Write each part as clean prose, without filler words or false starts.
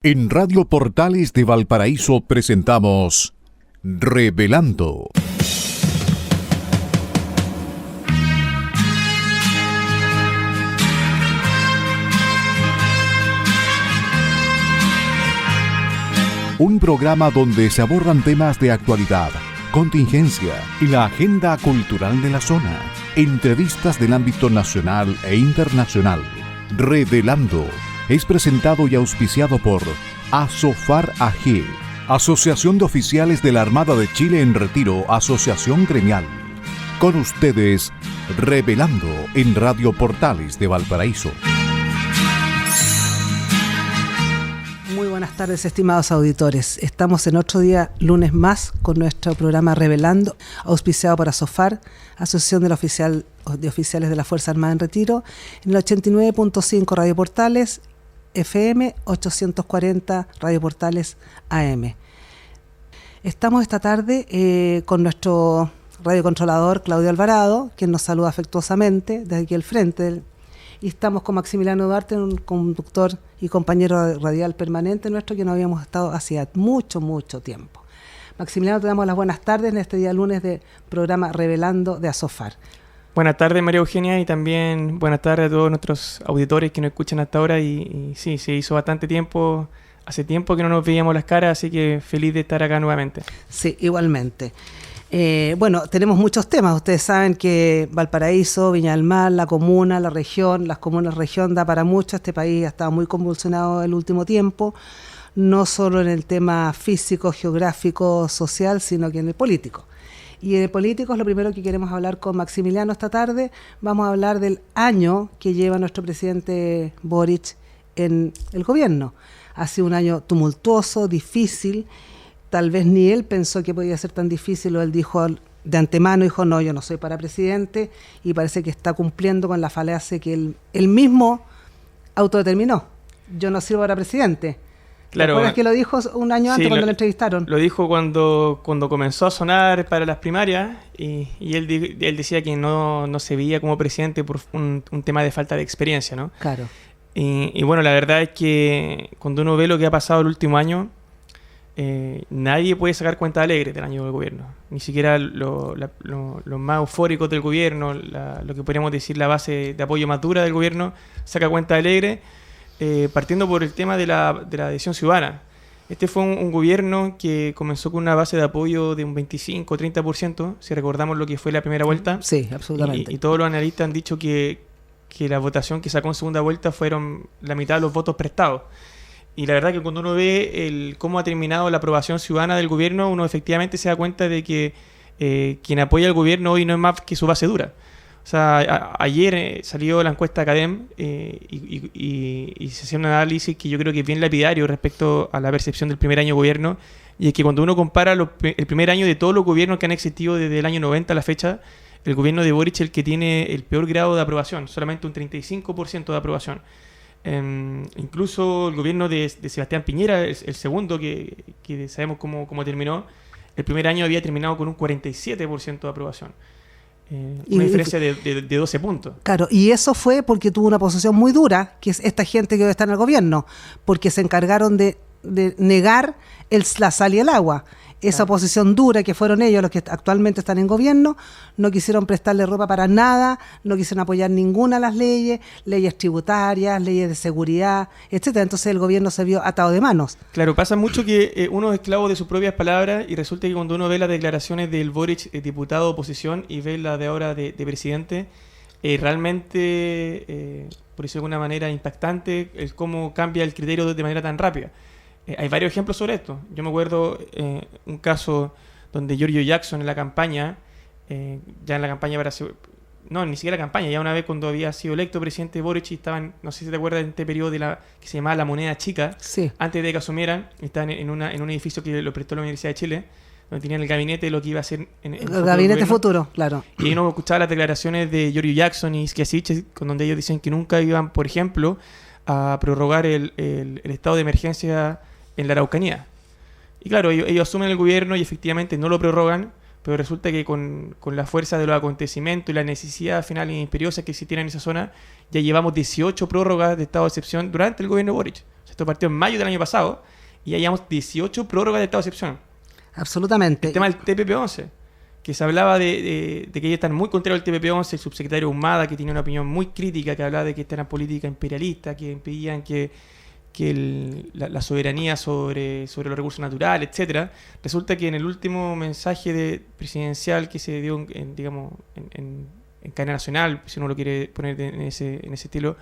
En Radio Portales de Valparaíso presentamos Revelando. Un programa donde se abordan temas de actualidad, contingencia y la agenda cultural de la zona. Entrevistas del ámbito nacional e internacional. Revelando es presentado y auspiciado por Asofar AG, Asociación de Oficiales de la Armada de Chile en Retiro, Asociación Gremial. Con ustedes, Revelando en Radio Portales de Valparaíso. Muy buenas tardes, estimados auditores. Estamos en otro día, lunes más, con nuestro programa Revelando, auspiciado por Asofar, Asociación de Oficiales de la Fuerza Armada en Retiro, en el 89.5 Radio Portales, FM 840 Radio Portales AM. Estamos esta tarde con nuestro radiocontrolador Claudio Alvarado, quien nos saluda afectuosamente desde aquí al frente. Y estamos con Maximiliano Duarte, un conductor y compañero radial permanente nuestro, que no habíamos estado hacía mucho tiempo. Maximiliano, te damos las buenas tardes en este día lunes de programa Revelando de Asofar. Buenas tardes, María Eugenia, y también buenas tardes a todos nuestros auditores que nos escuchan hasta ahora. Y sí, se hizo bastante tiempo, hace tiempo que no nos veíamos las caras, así que feliz de estar acá nuevamente. Sí, igualmente. Bueno, tenemos muchos temas. Ustedes saben que Valparaíso, Viña del Mar, la comuna, la región, las comunas región da para mucho. Este país ha estado muy convulsionado el último tiempo, no solo en el tema físico, geográfico, social, sino que en el político. Y de políticos, lo primero que queremos hablar con Maximiliano esta tarde, vamos a hablar del año que lleva nuestro presidente Boric en el gobierno. Ha sido un año tumultuoso, difícil. Tal vez ni él pensó que podía ser tan difícil, o él dijo de antemano, dijo, no, yo no soy para presidente, y parece que está cumpliendo con la falacia que él mismo autodeterminó. Yo no sirvo para presidente. Claro, ¿Te acuerdas que lo dijo un año antes cuando lo entrevistaron? Lo dijo cuando comenzó a sonar para las primarias, y él decía que no se veía como presidente por un tema de falta de experiencia, ¿no? Claro. Y bueno, la verdad es que cuando uno ve lo que ha pasado el último año, nadie puede sacar cuenta alegre del año del gobierno. Ni siquiera los más eufóricos del gobierno, lo que podríamos decir la base de apoyo más dura del gobierno, saca cuenta alegre, partiendo por el tema de la adhesión ciudadana. Este fue un gobierno que comenzó con una base de apoyo de un 25-30%, si recordamos lo que fue la primera vuelta. Sí, absolutamente. Y todos los analistas han dicho que la votación que sacó en segunda vuelta fueron la mitad de los votos prestados. Y la verdad que cuando uno ve cómo ha terminado la aprobación ciudadana del gobierno, uno efectivamente se da cuenta de que quien apoya al gobierno hoy no es más que su base dura. O sea, ayer salió la encuesta Academ y se hacía un análisis que yo creo que es bien lapidario respecto a la percepción del primer año de gobierno. Y es que cuando uno compara el primer año de todos los gobiernos que han existido desde el año 90 a la fecha, el gobierno de Boric es el que tiene el peor grado de aprobación, solamente un 35% de aprobación. Incluso el gobierno de Sebastián Piñera, el segundo que sabemos cómo terminó, el primer año había terminado con un 47% de aprobación. Una diferencia de 12 puntos. Claro, y eso fue porque tuvo una posición muy dura, que es esta gente que hoy está en el gobierno, porque se encargaron de negar la sal y el agua. Esa oposición dura que fueron ellos los que actualmente están en gobierno, no quisieron prestarle ropa para nada, no quisieron apoyar ninguna de las leyes tributarias, leyes de seguridad, etcétera. Entonces el gobierno se vio atado de manos. Claro, pasa mucho que uno es esclavo de sus propias palabras, y resulta que cuando uno ve las declaraciones del Boric, diputado de oposición, y ve la de ahora de presidente, realmente, por decirlo de alguna manera, impactante el cómo cambia el criterio de manera tan rápida. Hay varios ejemplos sobre esto. Yo me acuerdo un caso donde Giorgio Jackson en la campaña, ya en la campaña para... No, ni siquiera la campaña, ya una vez cuando había sido electo presidente Boric, y estaban, no sé si te acuerdas, en este periodo que se llamaba la moneda chica, sí. Antes de que asumieran, estaban en un edificio que lo prestó la Universidad de Chile, donde tenían el gabinete de lo que iba a ser el gabinete futuro, claro. Y ahí uno escuchaba las declaraciones de Giorgio Jackson y Schiasic, donde ellos dicen que nunca iban, por ejemplo, a prorrogar el estado de emergencia en la Araucanía. Y claro, ellos asumen el gobierno y efectivamente no lo prorrogan, pero resulta que con la fuerza de los acontecimientos y la necesidad final e imperiosa que existiera en esa zona, ya llevamos 18 prórrogas de estado de excepción durante el gobierno de Boric. O sea, Esto partió en mayo del año pasado y ya llevamos 18 prórrogas de estado de excepción. Absolutamente. El tema del TPP-11, que se hablaba de que ellos están muy contrarios al TPP-11, el subsecretario Humada, que tenía una opinión muy crítica, que hablaba de que esta era política imperialista, que impedían que la soberanía sobre los recursos naturales, etcétera. Resulta que en el último mensaje presidencial que se dio en cadena nacional, si uno lo quiere poner en ese estilo,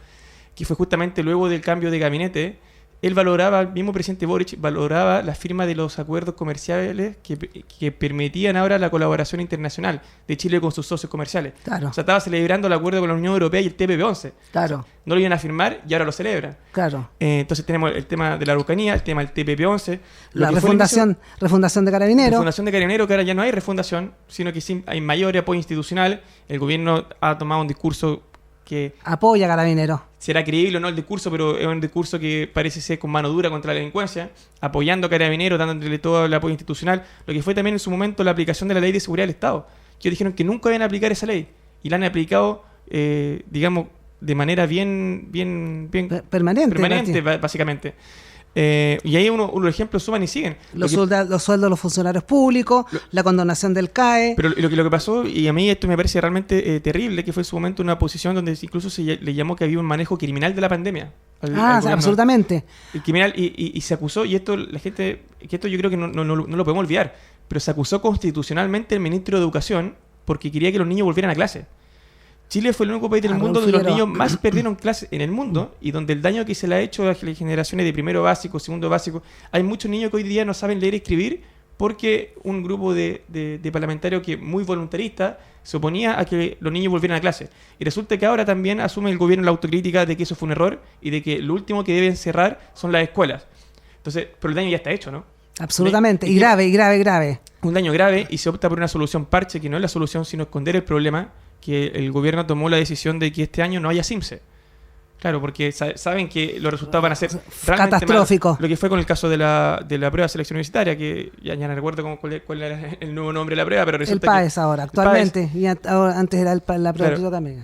que fue justamente luego del cambio de gabinete, él valoraba, el mismo presidente Boric valoraba la firma de los acuerdos comerciales que permitían ahora la colaboración internacional de Chile con sus socios comerciales. Claro. O sea, estaba celebrando el acuerdo con la Unión Europea y el TPP-11. Claro. O sea, no lo iban a firmar y ahora lo celebran. Claro. Entonces tenemos el tema de la Araucanía, el tema del TPP-11. La refundación de Carabineros. Refundación de Carabineros, que ahora ya no hay refundación, sino que sí hay mayor apoyo institucional. El gobierno ha tomado un discurso que apoya a Carabineros. Será creíble o no el discurso, pero es un discurso que parece ser con mano dura contra la delincuencia, apoyando a Carabineros, dándole todo el apoyo institucional, lo que fue también en su momento la aplicación de la Ley de Seguridad del Estado, que ellos dijeron que nunca iban a aplicar esa ley, y la han aplicado, de manera bien permanente básicamente. Y ahí unos ejemplos suman y siguen. Los sueldos de los funcionarios públicos, la condonación del CAE. Pero lo que pasó, y a mí esto me parece realmente terrible, que fue en su momento una posición donde incluso se le llamó que había un manejo criminal de la pandemia. Absolutamente. El criminal, y se acusó, y esto la gente, que esto yo creo que no lo podemos olvidar, pero se acusó constitucionalmente el ministro de Educación porque quería que los niños volvieran a clase. Chile fue el único país del mundo donde los niños más perdieron clases en el mundo y donde el daño que se le ha hecho a las generaciones de primero básico, segundo básico, hay muchos niños que hoy día no saben leer y escribir porque un grupo de parlamentarios que muy voluntaristas se oponía a que los niños volvieran a clase. Y resulta que ahora también asume el gobierno la autocrítica de que eso fue un error y de que lo último que deben cerrar son las escuelas. Entonces, pero el daño ya está hecho, ¿no? Absolutamente, y grave. Un daño grave, y se opta por una solución parche, que no es la solución, sino esconder el problema, que el gobierno tomó la decisión de que este año no haya CIMSE. Claro, porque saben que los resultados van a ser catastróficos. Lo que fue con el caso de la prueba de selección universitaria, que ya no recuerdo cuál era el nuevo nombre de la prueba, pero resulta el PAES que ahora, actualmente, y antes era la prueba claro, también.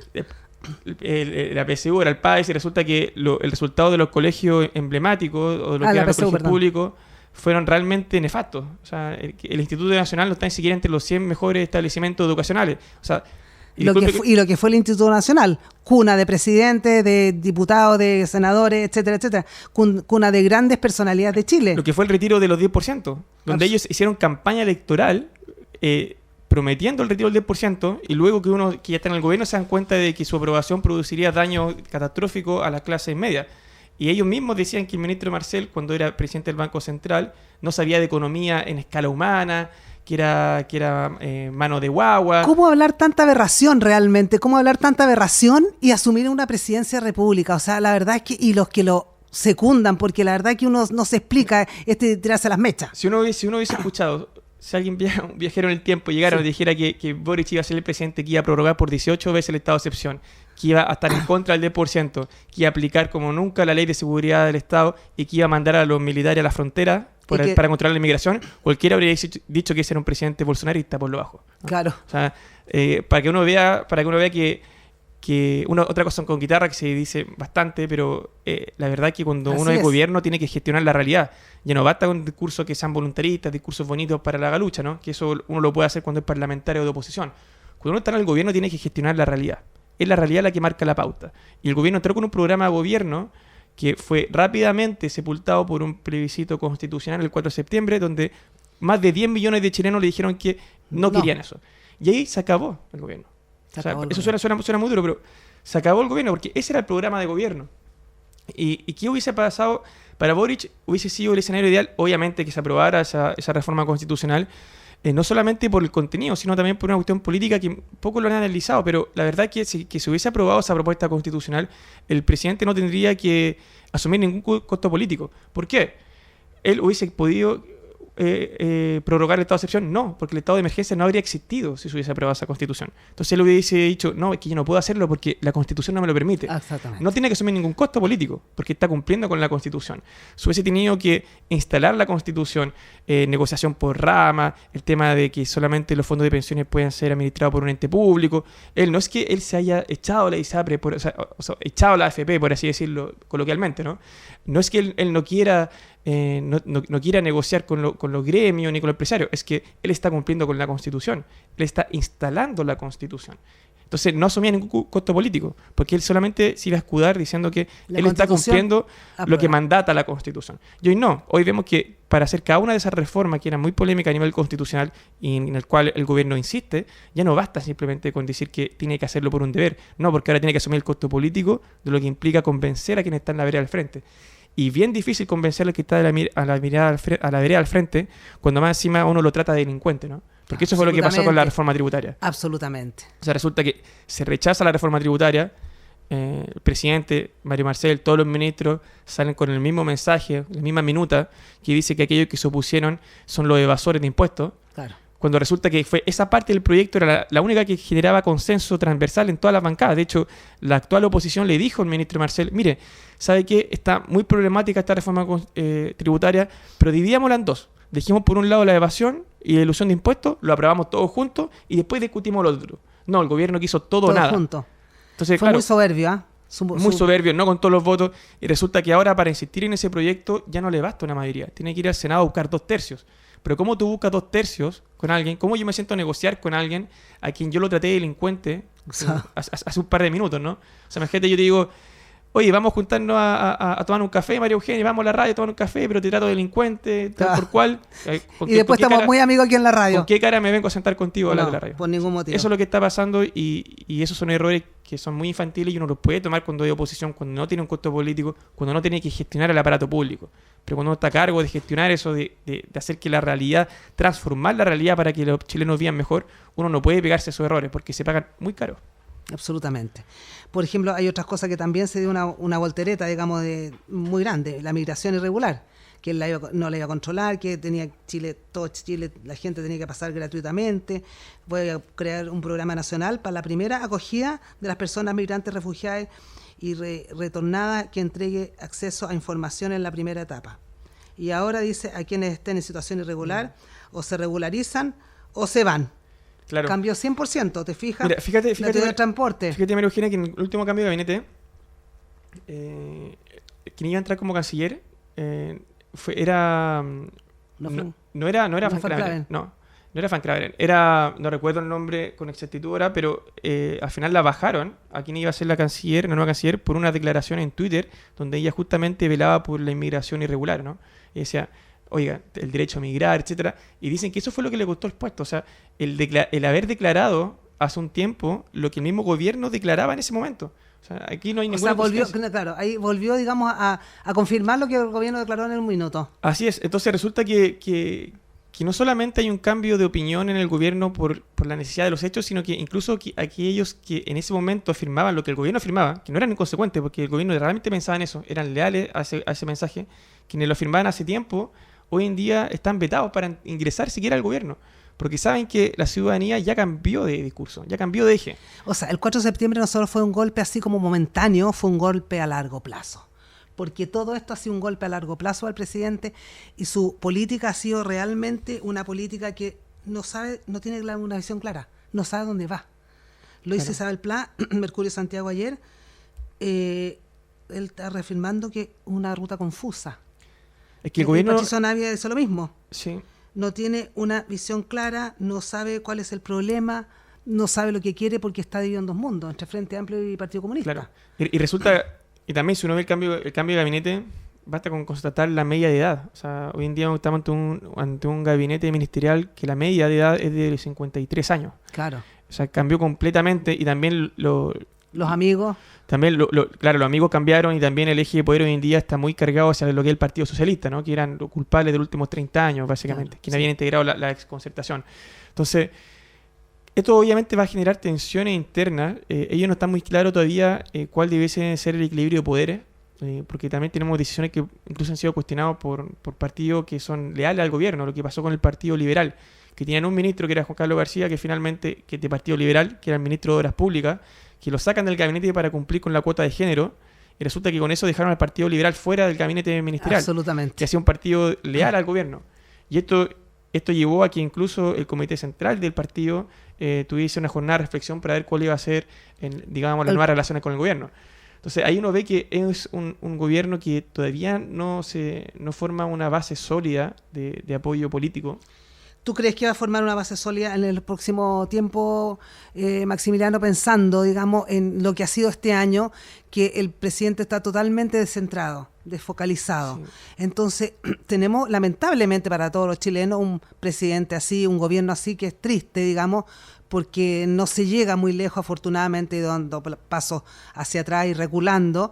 La PSU era el PAES, y resulta que el resultado de los colegios emblemáticos o de los colegios públicos fueron realmente nefastos. O sea, el Instituto Nacional no está ni siquiera entre los 100 mejores establecimientos educacionales. O sea, lo que fue el Instituto Nacional, cuna de presidentes, de diputados, de senadores, etcétera, etcétera, cuna de grandes personalidades de Chile. Lo que fue el retiro de los 10%, donde ellos hicieron campaña electoral prometiendo el retiro del 10%, y luego que ya está en el gobierno se dan cuenta de que su aprobación produciría daño catastrófico a las clases medias. Y ellos mismos decían que el ministro Marcel, cuando era presidente del Banco Central, no sabía de economía en escala humana, que era mano de guagua. ¿Cómo hablar tanta aberración realmente? ¿Cómo hablar tanta aberración y asumir una presidencia de república? O sea, la verdad es que, y los que lo secundan, porque la verdad es que uno no se explica tirarse las mechas. Si uno hubiese escuchado, si alguien un viajero en el tiempo llegara y dijera que Boric iba a ser el presidente que iba a prorrogar por 18 veces el estado de excepción, que iba a estar en contra del 10%, que iba a aplicar como nunca la ley de seguridad del Estado y que iba a mandar a los militares a la frontera para controlar la inmigración, cualquiera habría dicho que ese era un presidente bolsonarista por lo bajo, ¿no? Claro. O sea, para que uno vea que otra cosa con guitarra que se dice bastante, pero la verdad es que cuando uno es gobierno tiene que gestionar la realidad. Ya no basta con discursos que sean voluntaristas, discursos bonitos para la galucha, ¿no? Que eso uno lo puede hacer cuando es parlamentario de oposición. Cuando uno está en el gobierno tiene que gestionar la realidad. Es la realidad la que marca la pauta. Y el gobierno entró con un programa de gobierno que fue rápidamente sepultado por un plebiscito constitucional el 4 de septiembre, donde más de 10 millones de chilenos le dijeron que no querían eso. Y ahí se acabó el gobierno. Eso suena muy duro, pero se acabó el gobierno porque ese era el programa de gobierno. ¿Y qué hubiese pasado? Para Boric hubiese sido el escenario ideal, obviamente, que se aprobara esa reforma constitucional, no solamente por el contenido, sino también por una cuestión política que poco lo han analizado, pero la verdad es que si hubiese aprobado esa propuesta constitucional, el presidente no tendría que asumir ningún costo político. ¿Por qué? Él hubiese podido prorrogar el estado de excepción? No, porque el estado de emergencia no habría existido si se hubiese aprobado esa Constitución. Entonces él hubiese dicho, no, es que yo no puedo hacerlo porque la Constitución no me lo permite. Exactamente. No tiene que asumir ningún costo político porque está cumpliendo con la Constitución. Si hubiese tenido que instalar la Constitución, negociación por rama, el tema de que solamente los fondos de pensiones pueden ser administrados por un ente público. No es que él se haya echado la ISAPRE, o sea, echado la AFP, por así decirlo coloquialmente, ¿no? No es que él no quiera... no quiera negociar con los gremios ni con los empresarios, es que él está cumpliendo con la Constitución, él está instalando la Constitución. Entonces no asumía ningún costo político, porque él solamente se iba a escudar diciendo que él está cumpliendo lo que mandata la Constitución. Y hoy no, hoy vemos que para hacer cada una de esas reformas que eran muy polémicas a nivel constitucional y en el cual el gobierno insiste, ya no basta simplemente con decir que tiene que hacerlo por un deber, no, porque ahora tiene que asumir el costo político de lo que implica convencer a quienes están en la vereda al frente. Y bien difícil convencer al que está a la vereda al frente cuando más encima uno lo trata de delincuente, ¿no? Porque eso fue lo que pasó con la reforma tributaria. Absolutamente. O sea, resulta que se rechaza la reforma tributaria, el presidente, Mario Marcel, todos los ministros salen con el mismo mensaje, la misma minuta, que dice que aquellos que se opusieron son los evasores de impuestos. Claro. Cuando resulta que esa parte del proyecto era la única que generaba consenso transversal en todas las bancadas. De hecho, la actual oposición le dijo al ministro Marcel, mire, ¿sabe qué? Está muy problemática esta reforma tributaria, pero dividíamosla en dos. Dejemos por un lado la evasión y la ilusión de impuestos, lo aprobamos todos juntos y después discutimos lo otro. No, el gobierno quiso todo o nada. Junto. Entonces, fue muy soberbio, ¿ah? Muy soberbio, no con todos los votos. Y resulta que ahora para insistir en ese proyecto ya no le basta una mayoría. Tiene que ir al Senado a buscar 2/3. Pero ¿cómo tú buscas 2/3 con alguien? ¿Cómo yo me siento a negociar con alguien a quien yo lo traté de delincuente hace un par de minutos, ¿no? O sea, imagínate, yo te digo, oye, vamos a juntarnos a tomar un café, María Eugenia, vamos a la radio a tomar un café, pero te trato de delincuente, tal por cual. Y después estamos muy amigos aquí en la radio. ¿Con qué cara me vengo a sentar contigo a hablar de la radio? Por ningún motivo. Eso es lo que está pasando y esos son errores que son muy infantiles y uno los puede tomar cuando hay oposición, cuando no tiene un costo político, cuando no tiene que gestionar el aparato público. Pero cuando uno está a cargo de gestionar eso, de hacer que la realidad, transformar la realidad para que los chilenos vivan mejor, uno no puede pegarse esos errores porque se pagan muy caros. Absolutamente. Por ejemplo, hay otras cosas que también se dio una voltereta, digamos, muy grande, la migración irregular, que él no la iba a controlar, que tenía todo Chile, la gente tenía que pasar gratuitamente. Voy a crear un programa nacional para la primera acogida de las personas migrantes refugiadas y retornadas que entregue acceso a información en la primera etapa. Y ahora dice a quienes estén en situación irregular, o se regularizan o se van. Claro. Cambió 100%, ¿te fijas? Mira, fíjate de transporte. Fíjate, María Eugenia, que en el último cambio de gabinete, quien iba a entrar como canciller no era Van Craveren. No era Van Craveren. No recuerdo el nombre con exactitud ahora, pero al final la bajaron a quien iba a ser la nueva canciller, por una declaración en Twitter donde ella justamente velaba por la inmigración irregular, ¿no? Y decía, oiga, el derecho a migrar, etcétera, y dicen que eso fue lo que le costó el puesto, o sea, el haber declarado hace un tiempo lo que el mismo gobierno declaraba en ese momento. O sea, aquí no hay ninguna... ahí volvió, digamos, a confirmar lo que el gobierno declaró en un minuto. Así es, entonces resulta que no solamente hay un cambio de opinión en el gobierno por la necesidad de los hechos, sino que incluso aquellos que en ese momento afirmaban lo que el gobierno afirmaba, que no eran inconsecuentes, porque el gobierno realmente pensaba en eso, eran leales a ese mensaje, quienes lo afirmaban hace tiempo, hoy en día están vetados para ingresar siquiera al gobierno, porque saben que la ciudadanía ya cambió de discurso, ya cambió de eje. O sea, el 4 de septiembre no solo fue un golpe así como momentáneo, fue un golpe a largo plazo. Porque todo esto ha sido un golpe a largo plazo al presidente y su política ha sido realmente una política que no tiene una visión clara, no sabe dónde va. Lo dice Isabel Pla, Mercurio Santiago ayer, él está reafirmando que una ruta confusa. Es que el gobierno... Patricio Navia hizo lo mismo. Sí. No tiene una visión clara, no sabe cuál es el problema, no sabe lo que quiere porque está dividido en dos mundos, entre Frente Amplio y Partido Comunista. Claro. Y resulta, y también si uno ve el cambio de gabinete, basta con constatar la media de edad. O sea, hoy en día estamos ante un gabinete ministerial que la media de edad es de 53 años. Claro. O sea, cambió completamente y también los amigos. También, claro, los amigos cambiaron y también el eje de poder hoy en día está muy cargado hacia lo que es el Partido Socialista, ¿no? Que eran los culpables de los últimos 30 años, básicamente, claro, quienes habían integrado la exconcertación. Entonces, esto obviamente va a generar tensiones internas. Ellos no están muy claros todavía cuál debiese ser el equilibrio de poderes porque también tenemos decisiones que incluso han sido cuestionadas por partidos que son leales al gobierno, lo que pasó con el Partido Liberal, que tenían un ministro que era Juan Carlos García, que finalmente, que de Partido Liberal, que era el ministro de Obras Públicas, que lo sacan del gabinete para cumplir con la cuota de género, y resulta que con eso dejaron al Partido Liberal fuera del gabinete ministerial. Absolutamente. Que hacía un partido leal al gobierno. Y esto llevó a que incluso el comité central del partido tuviese una jornada de reflexión para ver cuál iba a ser, digamos, las nuevas relaciones con el gobierno. Entonces ahí uno ve que es un gobierno que todavía no forma una base sólida de apoyo político. ¿Tú crees que va a formar una base sólida en el próximo tiempo, Maximiliano, pensando, digamos, en lo que ha sido este año, que el presidente está totalmente descentrado, desfocalizado? Sí. Entonces, tenemos, lamentablemente para todos los chilenos, un presidente así, un gobierno así, que es triste, digamos, porque no se llega muy lejos, afortunadamente, dando pasos hacia atrás y reculando,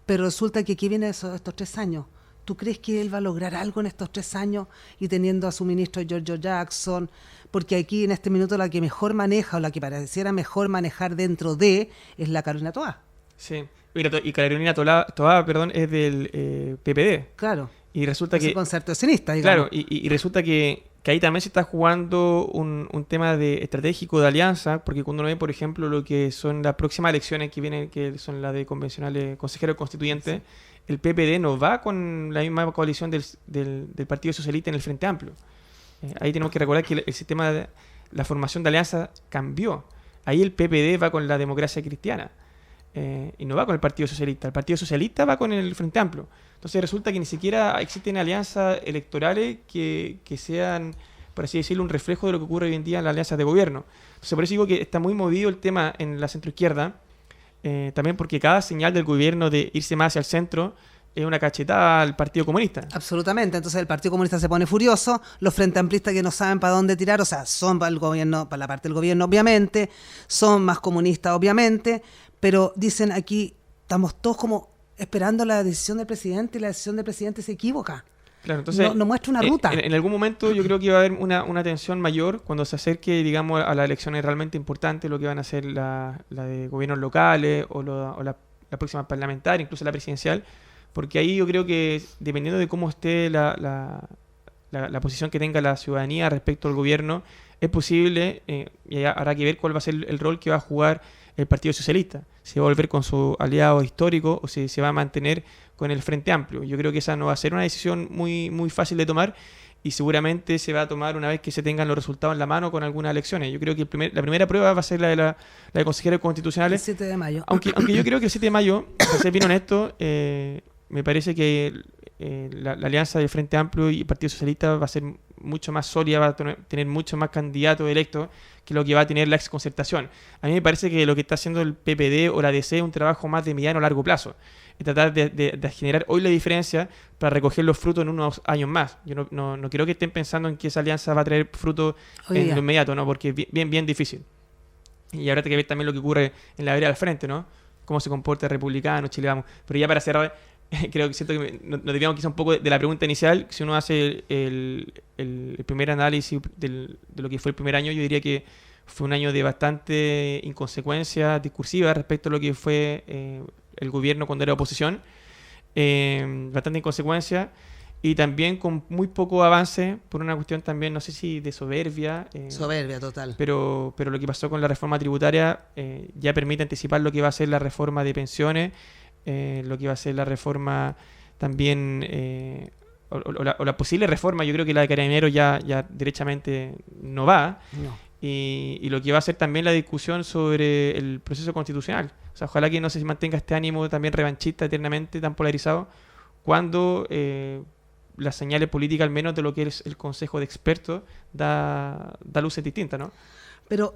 pero resulta que aquí vienen estos 3 años. ¿Tú crees que él va a lograr algo en estos 3 años y teniendo a su ministro Giorgio Jackson? Porque aquí en este minuto la que mejor maneja o la que pareciera mejor manejar dentro de es la Carolina Toá. Sí, y Carolina Toá, perdón, es del PPD. Claro. Y resulta que... concertacionista, digamos. Claro, y resulta que ahí también se está jugando un tema estratégico de alianza, porque cuando uno ve, por ejemplo, lo que son las próximas elecciones que vienen, que son las de convencionales consejeros constituyentes, sí. El PPD no va con la misma coalición del Partido Socialista en el Frente Amplio. Ahí tenemos que recordar que el sistema de la formación de alianza cambió. Ahí el PPD va con la democracia cristiana y no va con el Partido Socialista. El Partido Socialista va con el Frente Amplio. Entonces resulta que ni siquiera existen alianzas electorales que sean, por así decirlo, un reflejo de lo que ocurre hoy en día en las alianzas de gobierno. Entonces por eso digo que está muy movido el tema en la centroizquierda, también porque cada señal del gobierno de irse más hacia el centro es una cachetada al Partido Comunista. Absolutamente. Entonces el Partido Comunista se pone furioso, los frente amplistas que no saben para dónde tirar, o sea, son para el gobierno, para la parte del gobierno obviamente, son más comunistas obviamente, pero dicen aquí, estamos todos como esperando la decisión del presidente y la decisión del presidente se equivoca. Claro, entonces, no muestra una ruta. En algún momento yo creo que va a haber una tensión mayor cuando se acerque, digamos, a las elecciones realmente importantes, lo que van a ser la de gobiernos locales o la próxima parlamentaria, incluso la presidencial, porque ahí yo creo que dependiendo de cómo esté la posición que tenga la ciudadanía respecto al gobierno, es posible, y habrá que ver cuál va a ser el rol que va a jugar el Partido Socialista. Si va a volver con su aliado histórico o si se va a mantener con el Frente Amplio. Yo creo que esa no va a ser una decisión muy, muy fácil de tomar y seguramente se va a tomar una vez que se tengan los resultados en la mano con algunas elecciones. Yo creo que la primera prueba va a ser la de consejeros constitucionales. El 7 de mayo. Aunque yo creo que el 7 de mayo, para ser bien honesto, me parece que la alianza del Frente Amplio y el Partido Socialista va a ser mucho más sólida, va a tener mucho más candidatos electos que lo que va a tener la exconcertación. A mí me parece que lo que está haciendo el PPD o la DC es un trabajo más de mediano a largo plazo. Es tratar de generar hoy la diferencia para recoger los frutos en unos años más. Yo no creo que estén pensando en que esa alianza va a traer frutos en lo inmediato, ¿no? Porque es bien difícil. Y habrá que ver también lo que ocurre en la vereda al frente, ¿no? Cómo se comporta el republicano, Chile Vamos. Pero ya para cerrar, siento que nos desviamos quizá un poco de la pregunta inicial. Si uno hace el primer análisis de lo que fue el primer año, yo diría que fue un año de bastante inconsecuencia discursiva respecto a lo que fue el gobierno cuando era oposición, bastante inconsecuencia y también con muy poco avance por una cuestión también, no sé si de soberbia. Soberbia total. Pero lo que pasó con la reforma tributaria ya permite anticipar lo que va a ser la reforma de pensiones, lo que va a ser la reforma también, o la posible reforma. Yo creo que la de Carabineros ya derechamente no va. No. Y lo que va a ser también la discusión sobre el proceso constitucional. O sea, ojalá que no se mantenga este ánimo también revanchista eternamente, tan polarizado, cuando las señales políticas, al menos de lo que es el Consejo de Expertos, da luces distintas, ¿no? Pero,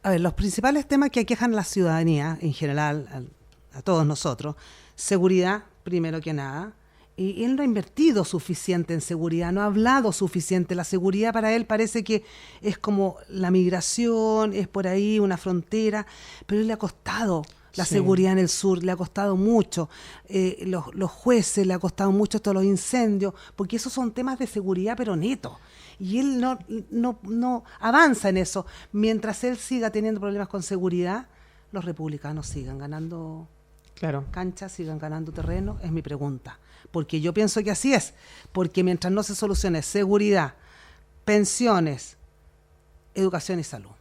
a ver, los principales temas que aquejan a la ciudadanía, en general, a todos nosotros, seguridad, primero que nada, y él no ha invertido suficiente en seguridad, no ha hablado suficiente. La seguridad para él parece que es como la migración, es por ahí una frontera, pero él le ha costado la seguridad en el sur, le ha costado mucho. Los jueces le ha costado mucho todos los incendios, porque esos son temas de seguridad, pero netos. Y él no avanza en eso. Mientras él siga teniendo problemas con seguridad, los republicanos sigan ganando Claro. canchas, sigan ganando terreno, es mi pregunta. Porque yo pienso que así es. Porque mientras no se solucione seguridad, pensiones, educación y salud.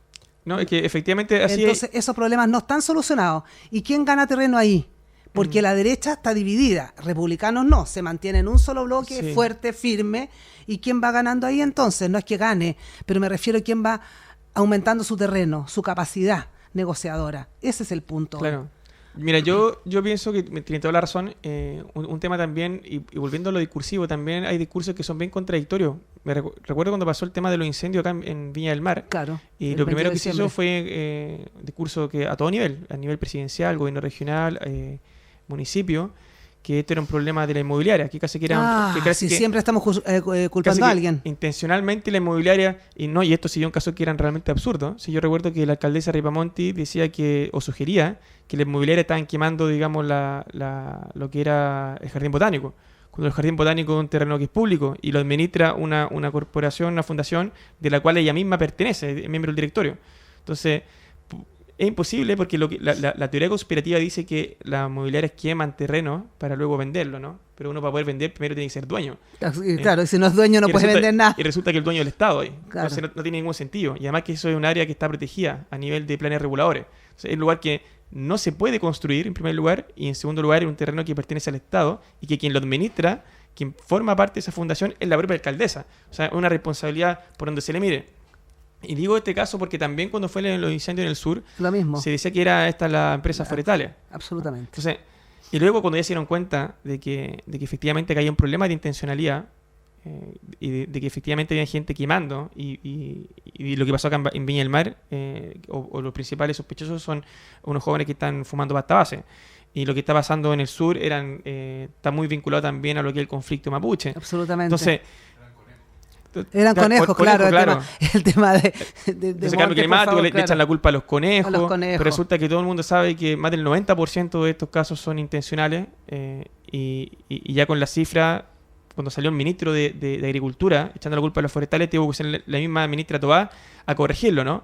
No, es que efectivamente así Entonces, esos problemas no están solucionados. ¿Y quién gana terreno ahí? Porque la derecha está dividida. Republicanos no, se mantiene en un solo bloque, Sí. fuerte, firme. ¿Y quién va ganando ahí entonces? No es que gane, pero me refiero a quién va aumentando su terreno, su capacidad negociadora. Ese es el punto. Claro. Mira, yo pienso que tiene toda la razón. Un tema también, y volviendo a lo discursivo, también hay discursos que son bien contradictorios. Recuerdo cuando pasó el tema de los incendios acá en Viña del Mar. Claro. Y el lo 20 primero de que se hizo diciembre. fue discurso que a todo nivel, a nivel presidencial, gobierno regional, municipio, que esto era un problema de la inmobiliaria. Que casi que era que casi sí, que- siempre estamos casi culpando a que alguien. intencionalmente la inmobiliaria, y esto siguió un caso que eran realmente absurdos. Si yo recuerdo que la alcaldesa Ripamonti decía o sugería que la inmobiliaria estaban quemando, digamos, lo que era el jardín botánico. Cuando el jardín botánico es un terreno que es público y lo administra una corporación, una fundación de la cual ella misma pertenece, es miembro del directorio. Entonces, es imposible porque la teoría conspirativa dice que las inmobiliarias queman terreno para luego venderlo, ¿no? Pero uno para poder vender primero tiene que ser dueño. Claro, si no es dueño no Y puede resulta- vender nada. Y resulta que el dueño es el Estado ahí. Claro. Entonces no tiene ningún sentido. Y además que eso es un área que está protegida a nivel de planes reguladores. Entonces, es un lugar que no se puede construir, en primer lugar, y en segundo lugar, es un terreno que pertenece al Estado y que quien lo administra, quien forma parte de esa fundación, es la propia alcaldesa. O sea, es una responsabilidad por donde se le mire. Y digo este caso porque también cuando fue los incendios en el sur, Lo mismo. se decía que era esta la empresa forestales. Absolutamente. Entonces, y luego cuando ya se dieron cuenta de que efectivamente que había un problema de intencionalidad y de que efectivamente había gente quemando y lo que pasó acá en Viña del Mar, o los principales sospechosos son unos jóvenes que están fumando pasta base. Y lo que está pasando en el sur está muy vinculado también a lo que es el conflicto mapuche. Absolutamente. Entonces, eran conejos, claro. claro. El tema de Entonces, cambio Montes, por climático, favor, le echan claro. la culpa a los conejos, A los conejos. pero resulta que todo el mundo sabe que más del 90% de estos casos son intencionales, y ya con la cifra, cuando salió el ministro de Agricultura echando la culpa a los forestales, tuvo que ser la misma ministra Tobá a corregirlo, ¿no?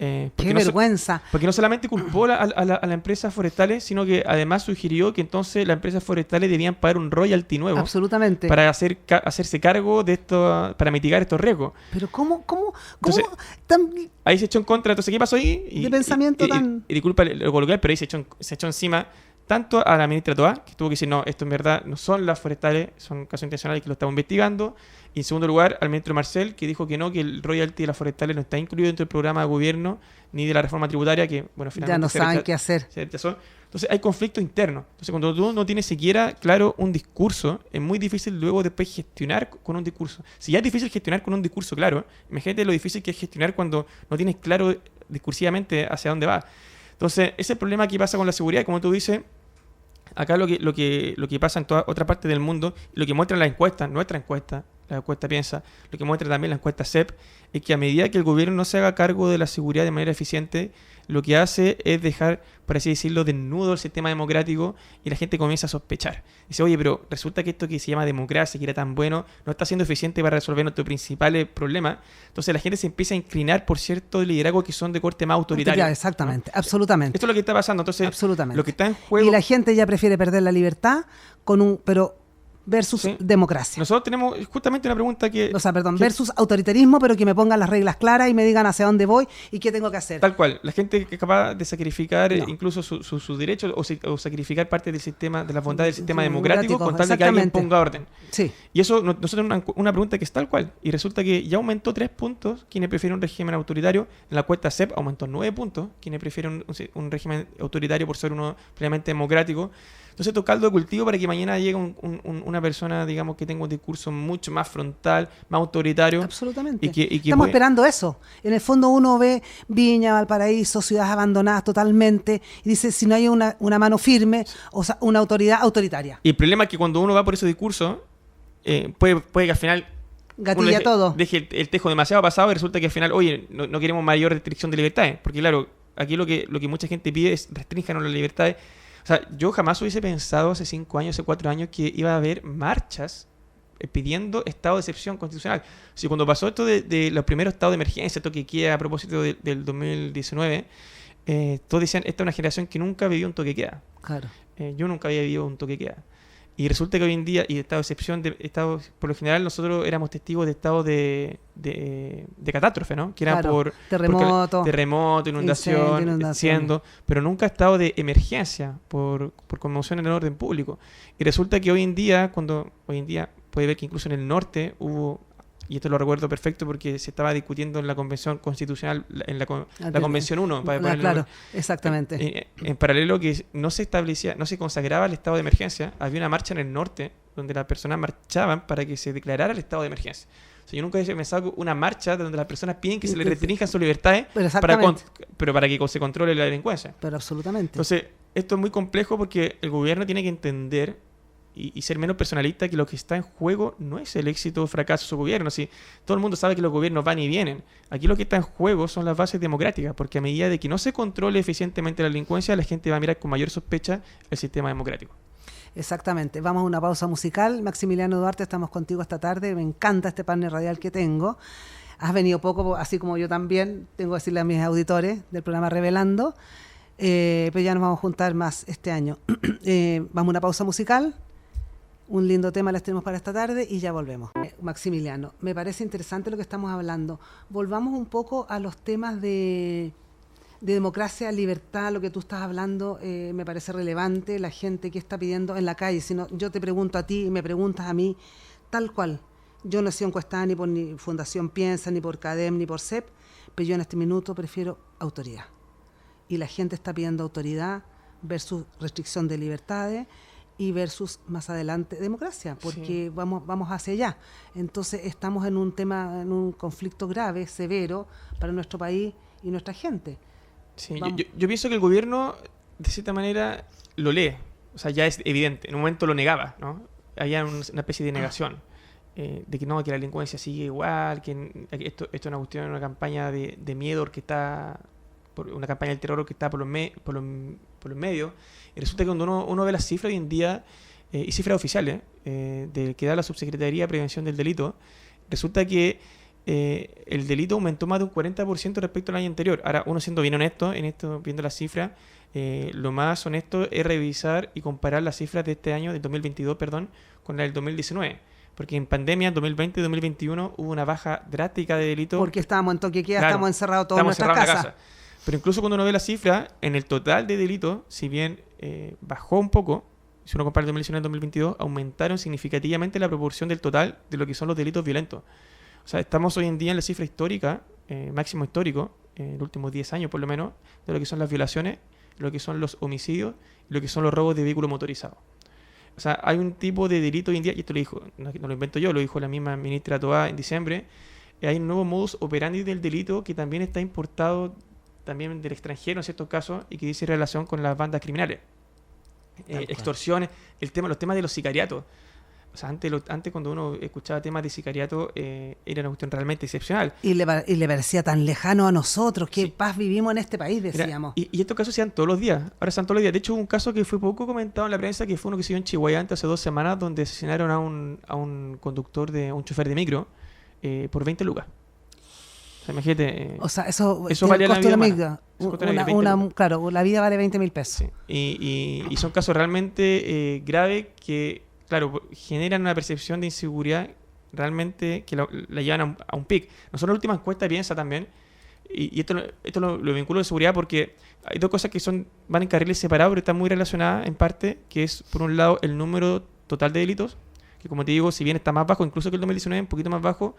Qué Porque vergüenza. porque no solamente culpó a la empresa forestales, sino que además sugirió que entonces las empresas forestales debían pagar un royalty nuevo Absolutamente. para hacerse cargo de esto, para mitigar estos riesgos. Pero ¿cómo Entonces, tan- Ahí se echó en contra. Entonces, ¿qué pasó ahí? De pensamiento tan- Y disculpa lo coloquial, pero ahí se echó encima tanto a la ministra Toá, que tuvo que decir, no, esto en verdad no son las forestales, son casos intencionales que lo estamos investigando. Y en segundo lugar, al ministro Marcel, que dijo que no, que el royalty de las forestales no está incluido dentro del programa de gobierno ni de la reforma tributaria, que, bueno, finalmente ya no saben recha- qué hacer? se rechazó. Entonces hay conflicto interno. Entonces cuando tú no tienes siquiera claro un discurso, es muy difícil luego después gestionar con un discurso. Si ya es difícil gestionar con un discurso claro, imagínate lo difícil que es gestionar cuando no tienes claro discursivamente hacia dónde va. Entonces ese es el problema que pasa con la seguridad. Como tú dices, acá lo que pasa en toda otra parte del mundo, lo que muestran las encuestas, nuestra encuesta, la encuesta Piensa, lo que muestra también la encuesta CEP, es que a medida que el gobierno no se haga cargo de la seguridad de manera eficiente, lo que hace es dejar, por así decirlo, desnudo el sistema democrático y la gente comienza a sospechar. Dice, oye, pero resulta que esto que se llama democracia, que era tan bueno, no está siendo eficiente para resolver nuestros principales problemas. Entonces la gente se empieza a inclinar por ciertos liderazgos que son de corte más autoritario. Exactamente, absolutamente. Esto es lo que está pasando. Entonces, Absolutamente. lo que está en juego... Y la gente ya prefiere perder la libertad pero versus Sí. democracia. Nosotros tenemos justamente una pregunta que... O sea, perdón, que- versus autoritarismo, pero que me pongan las reglas claras y me digan hacia dónde voy y qué tengo que hacer. Tal cual. La gente que es capaz de sacrificar No. incluso sus derechos o sacrificar parte del sistema, de la bondad del sistema Democrático, democrático con tal de que alguien exactamente. ponga orden. Sí, Y eso, nosotros tenemos una pregunta que es tal cual. Y resulta que ya aumentó 3 puntos quienes prefieren un régimen autoritario. En la encuesta CEP aumentó 9 puntos quienes prefieren un régimen autoritario por ser uno plenamente democrático. Entonces, esto es caldo de cultivo para que mañana llegue una persona, digamos, que tenga un discurso mucho más frontal, más autoritario. absolutamente. Y que Estamos puede- esperando eso. En el fondo uno ve Viña, Valparaíso, ciudades abandonadas totalmente y dice, si no hay una mano firme, o sea, una autoridad autoritaria. Y el problema es que cuando uno va por ese discurso, puede que al final Gatilla uno todo. deje el tejo demasiado pasado y resulta que al final, oye, no queremos mayor restricción de libertades. Porque claro, aquí lo que mucha gente pide es restrinjan las libertades. O sea, yo jamás hubiese pensado hace 5 años, hace 4 años que iba a haber marchas pidiendo estado de excepción constitucional. Si cuando pasó esto de los primeros estados de emergencia, esto que queda a propósito del 2019, todos decían, esta es una generación que nunca vivió un toque de queda. Claro. yo nunca había vivido un toque de queda. Y resulta que hoy en día, y estado de excepción, por lo general nosotros éramos testigos de estados de catástrofe, ¿no? Que eran por terremoto, inundación, siendo, pero nunca estado de emergencia por conmoción en el orden público. Y resulta que hoy en día puede ver que incluso en el norte hubo, y esto lo recuerdo perfecto porque se estaba discutiendo en la Convención Constitucional, en la Convención 1. Claro, exactamente. En paralelo que no se establecía, no se consagraba el estado de emergencia, había una marcha en el norte donde las personas marchaban para que se declarara el estado de emergencia. O sea, yo nunca había pensado una marcha donde las personas piden que se les restrinjan sus libertades pero para que se controle la delincuencia. Pero absolutamente. Entonces, esto es muy complejo porque el gobierno tiene que entender y ser menos personalista, que lo que está en juego no es el éxito o fracaso de su gobierno. Si todo el mundo sabe que los gobiernos van y vienen, aquí lo que está en juego son las bases democráticas, porque a medida de que no se controle eficientemente la delincuencia, la gente va a mirar con mayor sospecha el sistema democrático. Exactamente. Vamos a una pausa musical. Maximiliano Duarte, estamos contigo esta tarde. Me encanta este panel radial que tengo. Has venido poco, así como yo también, tengo que decirle a mis auditores del programa Revelando, pero ya nos vamos a juntar más este año. Vamos a una pausa musical. Un lindo tema les tenemos para esta tarde y ya volvemos. Maximiliano, me parece interesante lo que estamos hablando. Volvamos un poco a los temas de democracia, libertad, lo que tú estás hablando, me parece relevante. La gente que está pidiendo en la calle, si no, yo te pregunto a ti y me preguntas a mí, tal cual. Yo no he sido encuestada ni por ni Fundación Piensa, ni por CADEM, ni por CEP, pero yo en este minuto prefiero autoridad. Y la gente está pidiendo autoridad versus restricción de libertades, y versus más adelante democracia, porque sí, vamos hacia allá. Entonces estamos en un conflicto grave, severo para nuestro país y nuestra gente. Sí, yo pienso que el gobierno de cierta manera lo lee, o sea, ya es evidente, en un momento lo negaba, ¿no? Había una especie de negación, de que no, que la delincuencia sigue igual, que esto es una cuestión, una campaña de miedo orquestada, una campaña del terror que está por los medios, y resulta que cuando uno ve las cifras hoy en día, y cifras oficiales, de que da la Subsecretaría de Prevención del Delito, resulta que el delito aumentó más de un 40% respecto al año anterior. Ahora, uno siendo bien honesto, viendo las cifras, lo más honesto es revisar y comparar las cifras de este año, del 2022, con la del 2019. Porque en pandemia, 2020 y 2021, hubo una baja drástica de delitos. Porque estábamos en toque de queda, estamos encerrados todos en nuestras casas. Pero incluso cuando uno ve la cifra, en el total de delitos, si bien bajó un poco, si uno compara el 2019 y el 2022, aumentaron significativamente la proporción del total de lo que son los delitos violentos. O sea, estamos hoy en día en la cifra histórica, máximo histórico, en los últimos 10 años por lo menos, de lo que son las violaciones, lo que son los homicidios y lo que son los robos de vehículos motorizados. O sea, hay un tipo de delito hoy en día, y esto lo dijo, no lo invento yo, lo dijo la misma ministra Toá en diciembre, hay un nuevo modus operandi del delito que también está importado también del extranjero en ciertos casos y que dice relación con las bandas criminales, extorsiones, los temas de los sicariatos. O sea, antes cuando uno escuchaba temas de sicariato era una cuestión realmente excepcional. Y le parecía tan lejano a nosotros, qué paz vivimos en este país, decíamos. Y estos casos se dan todos los días, ahora se dan todos los días. De hecho, hubo un caso que fue poco comentado en la prensa, que fue uno que se dio en Chihuahua hace 2 semanas, donde asesinaron a un conductor, un chofer de micro, por 20 lucas. O sea, imagínate. O sea, eso vale la vida humana. Claro, la vida vale 20.000 pesos. Sí. Y son casos realmente graves que, claro, generan una percepción de inseguridad realmente que la llevan a un pic. Nosotros en la última encuesta piensa también, y esto lo vinculo de seguridad porque hay dos cosas que van en carriles separados, pero están muy relacionadas en parte, que es, por un lado, el número total de delitos, que como te digo, si bien está más bajo, incluso que el 2019, un poquito más bajo,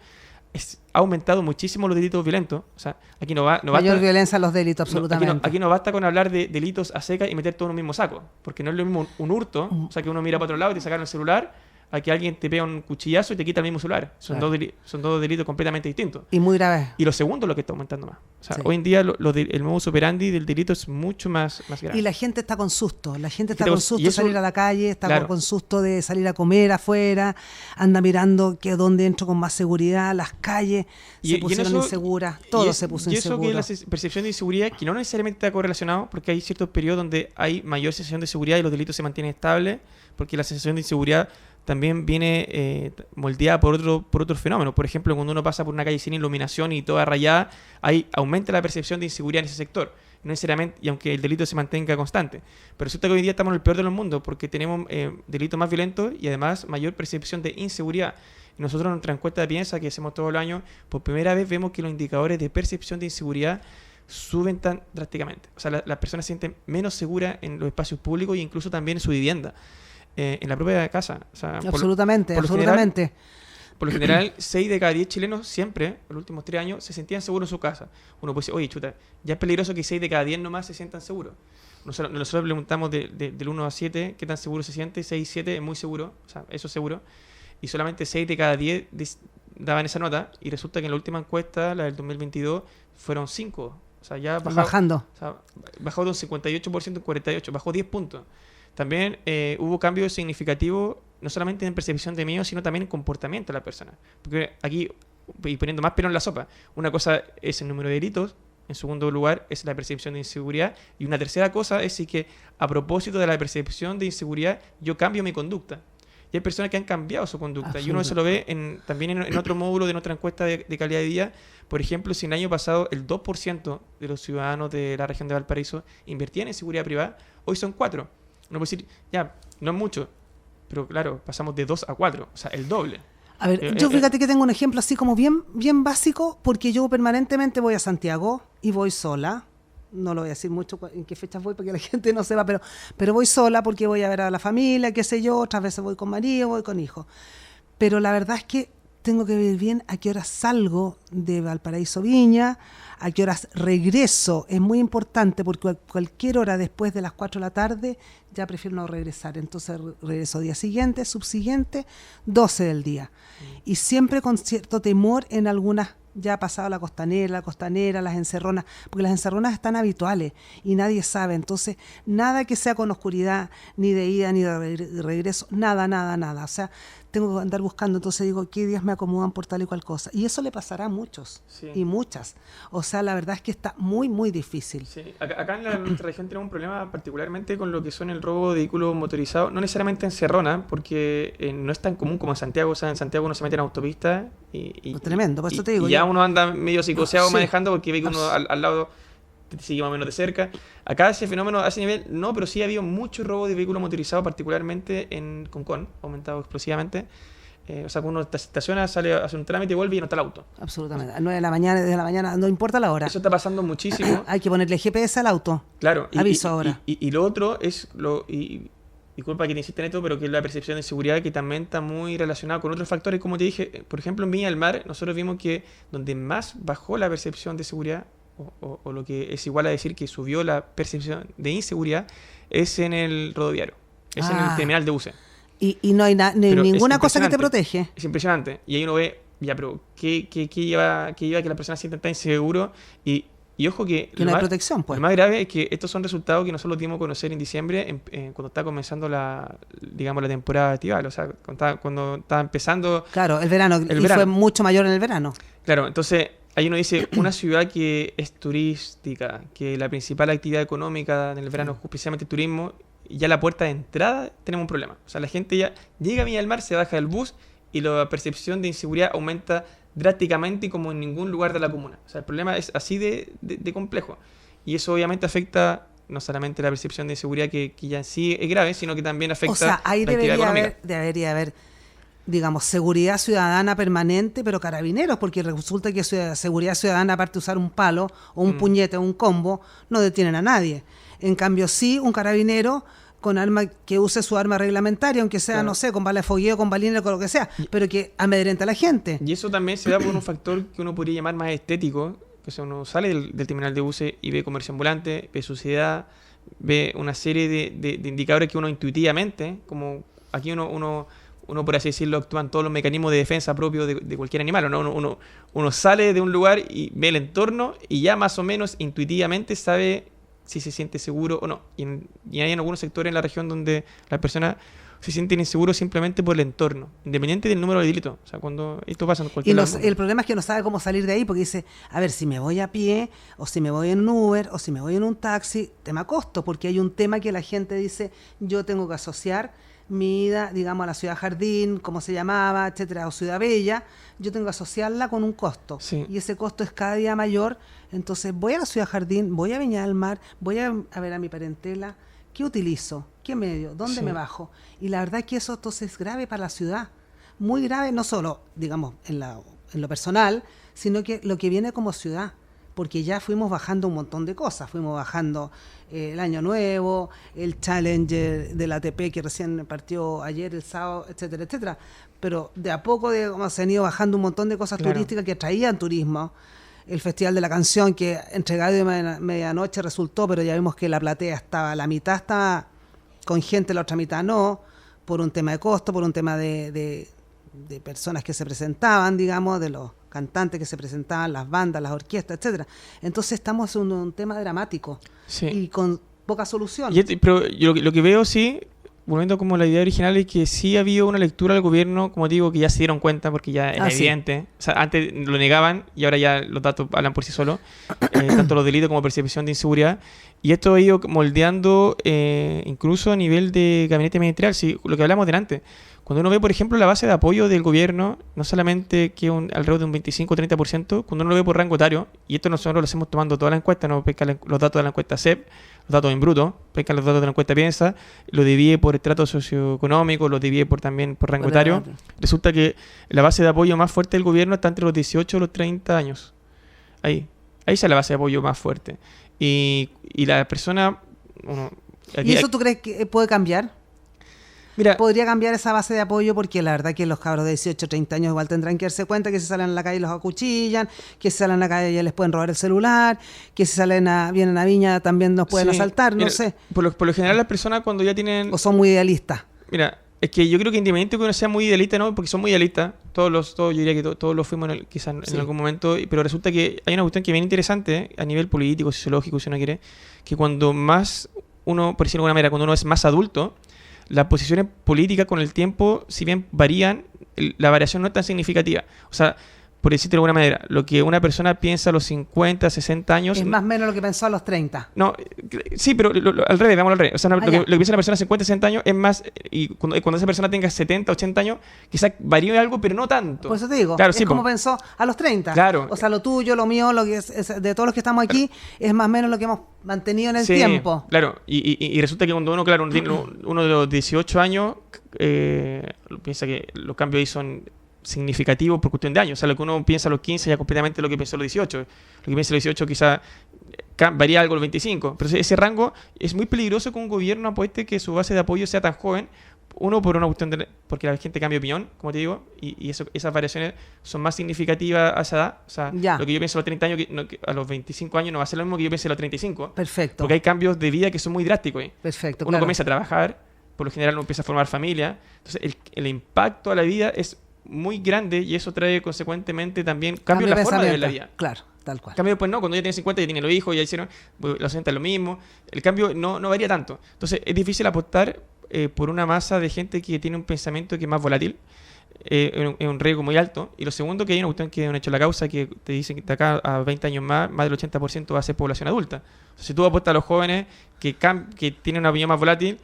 ha aumentado muchísimo los delitos violentos. O sea, aquí no basta, mayor violencia en los delitos, absolutamente. Aquí no basta con hablar de delitos a secas y meter todo en un mismo saco, porque no es lo mismo un hurto, o sea, que uno mira para otro lado y te sacan el celular, a que alguien te pega un cuchillazo y te quita el mismo celular. Son dos delitos completamente distintos. Y muy graves. Y lo segundo es lo que está aumentando más. O sea, hoy en día el modus operandi del delito es mucho más grave. Y la gente está con susto. La gente está con susto de salir a la calle, está con susto de salir a comer afuera, anda mirando que dónde entro con más seguridad, las calles se pusieron inseguras, todo se puso inseguro. Y eso que la percepción de inseguridad, que no necesariamente está correlacionado, porque hay ciertos periodos donde hay mayor sensación de seguridad y los delitos se mantienen estables, porque la sensación de inseguridad también viene moldeada por otros fenómenos. Por ejemplo, cuando uno pasa por una calle sin iluminación y toda rayada, ahí aumenta la percepción de inseguridad en ese sector. No necesariamente, y aunque el delito se mantenga constante. Pero resulta que hoy día estamos en el peor de los mundos porque tenemos delitos más violentos y además mayor percepción de inseguridad. Y nosotros en nuestra encuesta de piensa que hacemos todos los años, por primera vez vemos que los indicadores de percepción de inseguridad suben tan drásticamente. O sea, las personas se sienten menos seguras en los espacios públicos e incluso también en su vivienda. En la propia casa. O sea, absolutamente. Por lo general, 6 de cada 10 chilenos siempre, en los últimos 3 años, se sentían seguros en su casa. Uno puede decir, oye, chuta, ya es peligroso que 6 de cada 10 nomás se sientan seguros. Nosotros preguntamos del 1 a 7 qué tan seguro se siente. 6 y 7 es muy seguro, o sea, eso es seguro. Y solamente 6 de cada 10 daban esa nota. Y resulta que en la última encuesta, la del 2022, fueron 5. O sea, ya bajando. O sea, bajó de un 58% en 48%, bajó 10 puntos. También hubo cambios significativos, no solamente en percepción de miedo, sino también en comportamiento de la persona. Porque aquí, y poniendo más pelo en la sopa, una cosa es el número de delitos, en segundo lugar es la percepción de inseguridad, y una tercera cosa es si que a propósito de la percepción de inseguridad yo cambio mi conducta. Y hay personas que han cambiado su conducta, y uno eso lo ve también en otro módulo de nuestra encuesta de calidad de vida. Por ejemplo, si en el año pasado el 2% de los ciudadanos de la región de Valparaíso invertían en seguridad privada, hoy son 4%. Uno puede decir, ya, no es mucho, pero claro, pasamos de 2 a 4, o sea, el doble. A ver, yo fíjate que tengo un ejemplo así como bien básico, porque yo permanentemente voy a Santiago y voy sola. No lo voy a decir mucho en qué fechas voy para que la gente no sepa, pero voy sola porque voy a ver a la familia, qué sé yo, otras veces voy con marido, voy con hijos. Pero la verdad es que tengo que ver bien a qué horas salgo de Valparaíso Viña, a qué horas regreso. Es muy importante porque cualquier hora después de las 4 de la tarde ya prefiero no regresar. Entonces regreso día siguiente, subsiguiente, 12 del día. Y siempre con cierto temor en algunas, ya ha pasado la costanera, las encerronas, porque las encerronas están habituales y nadie sabe. Entonces, nada que sea con oscuridad, ni de ida, ni de regreso, nada. O sea, tengo que andar buscando, entonces digo, ¿qué días me acomodan por tal y cual cosa? Y eso le pasará a muchos, sí, y muchas. O sea, la verdad es que está muy difícil. Sí, acá en nuestra región tenemos un problema particularmente con lo que son el robo de vehículos motorizados, no necesariamente en Cerrona, porque no es tan común como en Santiago. O sea, en Santiago uno se mete en autopista y tremendo, por eso te digo. Y ya uno anda medio psicoseado manejando porque ve que uno al lado te sigue más o menos de cerca. Acá ese fenómeno a ese nivel no, pero sí ha habido mucho robo de vehículos motorizados, particularmente en Concón, ha aumentado explosivamente. O sea, cuando uno estaciona, sale a hacer un trámite y vuelve y no está el auto. Absolutamente. A 9 de la mañana, desde la mañana, no importa la hora. Eso está pasando muchísimo. Hay que ponerle GPS al auto. Claro. Aviso ahora. Y lo otro es, disculpa que te insista en esto, pero que es la percepción de seguridad, que también está muy relacionada con otros factores. Como te dije, por ejemplo, en Viña del Mar, nosotros vimos que donde más bajó la percepción de seguridad, o lo que es igual a decir que subió la percepción de inseguridad, es en el rodoviario, es en el terminal de buses. Y no hay ninguna cosa que te protege. Es impresionante. Y ahí uno ve, ya, pero ¿qué lleva que las personas se sientan tan inseguros? Y ojo que no hay protección, pues. Lo más grave es que estos son resultados que nosotros dimos a conocer en diciembre, cuando está comenzando la temporada estival, o sea, cuando estaba empezando... Claro, el verano. Fue mucho mayor en el verano. Claro, entonces ahí uno dice, una ciudad que es turística, que la principal actividad económica en el verano es precisamente el turismo, y ya la puerta de entrada tenemos un problema. O sea, la gente ya llega a Viña del Mar, se baja del bus y la percepción de inseguridad aumenta drásticamente como en ningún lugar de la comuna. O sea, el problema es así de complejo. Y eso obviamente afecta no solamente la percepción de inseguridad, que ya en sí es grave, sino que también afecta ahí la actividad económica. Debería haber, digamos, seguridad ciudadana permanente, pero carabineros, porque resulta que seguridad ciudadana, aparte de usar un palo o un puñete o un combo, no detienen a nadie. En cambio, sí, un carabinero con arma, que use su arma reglamentaria, aunque sea, claro, no sé, con bala de fogueo, con balines, con lo que sea, pero que amedrente a la gente. Y eso también se da por un factor que uno podría llamar más estético, que o sea, uno sale del terminal de buses y ve comercio ambulante, ve suciedad, ve una serie de indicadores que uno intuitivamente, como aquí uno por así decirlo, actúan todos los mecanismos de defensa propios de cualquier animal, ¿no? Uno sale de un lugar y ve el entorno y ya más o menos intuitivamente sabe si se siente seguro o no. Y hay en algunos sectores en la región donde las personas se sienten inseguros simplemente por el entorno, independiente del número de delitos. O sea, cuando esto pasa en cualquier lado. El problema es que no sabe cómo salir de ahí, porque dice, a ver, si me voy a pie, o si me voy en un Uber, o si me voy en un taxi, tema costo, porque hay un tema que la gente dice, yo tengo que asociar mi ida, digamos, a la Ciudad Jardín, como se llamaba, etcétera, o Ciudad Bella, yo tengo que asociarla con un costo. Sí. Y ese costo es cada día mayor. Entonces voy a la Ciudad Jardín, voy a Viña del Mar, voy a ver a mi parentela. ¿Qué utilizo? ¿Qué medio? ¿Dónde Sí. me bajo? Y la verdad es que eso entonces es grave para la ciudad. Muy grave, no solo, digamos, en lo personal, sino que lo que viene como ciudad. Porque ya fuimos bajando un montón de cosas. Fuimos bajando el Año Nuevo, el Challenger del ATP que recién partió ayer, el sábado, etcétera, etcétera. Pero de a poco se han ido bajando un montón de cosas Claro. turísticas que traían turismo. El Festival de la Canción, que entregado de medianoche resultó, pero ya vimos que la platea estaba, la mitad estaba con gente, la otra mitad no, por un tema de costo, por un tema de personas que se presentaban, digamos, de los cantantes que se presentaban, las bandas, las orquestas, etcétera. Entonces estamos en un tema dramático Sí. y con poca solución. Pero yo lo que veo, sí, volviendo como la idea original, es que sí ha habido una lectura del gobierno, como digo, que ya se dieron cuenta, porque ya es Sí. evidente. O sea, antes lo negaban y ahora ya los datos hablan por sí solos, tanto los delitos como percepción de inseguridad. Y esto ha ido moldeando incluso a nivel de gabinete ministerial, sí, lo que hablamos delante. Cuando uno ve, por ejemplo, la base de apoyo del gobierno, no solamente que alrededor de un 25 o 30%, cuando uno lo ve por rango etario, y esto nosotros lo hacemos tomando toda la encuesta, no pesca los datos de la encuesta CEP, los datos en bruto, pesca los datos de la encuesta Piensa, lo divide por estrato socioeconómico, lo divide también por rango etario. Resulta que la base de apoyo más fuerte del gobierno está entre los 18 y los 30 años. Ahí está la base de apoyo más fuerte. Y la persona... ¿Y eso tú crees que puede cambiar? Mira, Podría cambiar esa base de apoyo, porque la verdad que los cabros de 18, 30 años igual tendrán que darse cuenta que si salen a la calle los acuchillan, que si salen a la calle ya les pueden robar el celular, que si vienen a Viña también nos pueden sí, asaltar, no mira, sé. Por lo general las personas cuando ya tienen... O son muy idealistas. Mira, es que yo creo que independientemente que uno sea muy idealista, ¿no? Porque son muy idealistas, yo diría que todos lo fuimos quizás en algún momento, pero resulta que hay una cuestión que es bien interesante a nivel político, sociológico, si uno quiere, que cuando más uno, por decirlo de alguna manera, cuando uno es más adulto, las posiciones políticas con el tiempo, si bien varían, la variación no es tan significativa. O sea, por decirte de alguna manera, lo que una persona piensa a los 50, 60 años... Es más o menos lo que pensó a los 30. No, sí, pero al revés, veámoslo al revés. O sea, lo que piensa una persona a 50, 60 años es más... Y cuando esa persona tenga 70, 80 años, quizás varíe algo, pero no tanto. Por eso te digo, claro, es sí, como pensó a los 30. Claro. O sea, lo tuyo, lo mío, lo que es de todos los que estamos aquí, es más o menos lo que hemos mantenido en el tiempo. Claro, y resulta que cuando uno, claro, uno de los 18 años piensa que los cambios ahí son significativos por cuestión de años. O sea, lo que uno piensa a los 15 ya completamente lo que piensa a los 18. Lo que piensa a los 18 quizá varía algo a los 25. Pero ese rango es muy peligroso que un gobierno apueste que su base de apoyo sea tan joven. Uno, por una cuestión porque la gente cambia de opinión, como te digo, y esas variaciones son más significativas a esa edad. O sea, lo que yo pienso a los 30 años, que a los 25 años no va a ser lo mismo que yo piense a los 35. Perfecto. Porque hay cambios de vida que son muy drásticos. Perfecto, uno comienza a trabajar, por lo general uno empieza a formar familia. Entonces, el impacto a la vida es muy grande y eso trae consecuentemente también cambio en la forma de ver la vida. Claro, tal cual. Cambio después no, cuando ya tiene 50 ya tiene los hijos, ya hicieron, los 60 lo mismo. El cambio no varía tanto. Entonces, es difícil apostar por una masa de gente que tiene un pensamiento que es más volátil, es un riesgo muy alto. Y lo segundo, que hay una cuestión que es un hecho de la causa, que te dicen que de acá a 20 años más del 80% va a ser población adulta. Entonces, si tú apuestas a los jóvenes que tienen una opinión más volátil,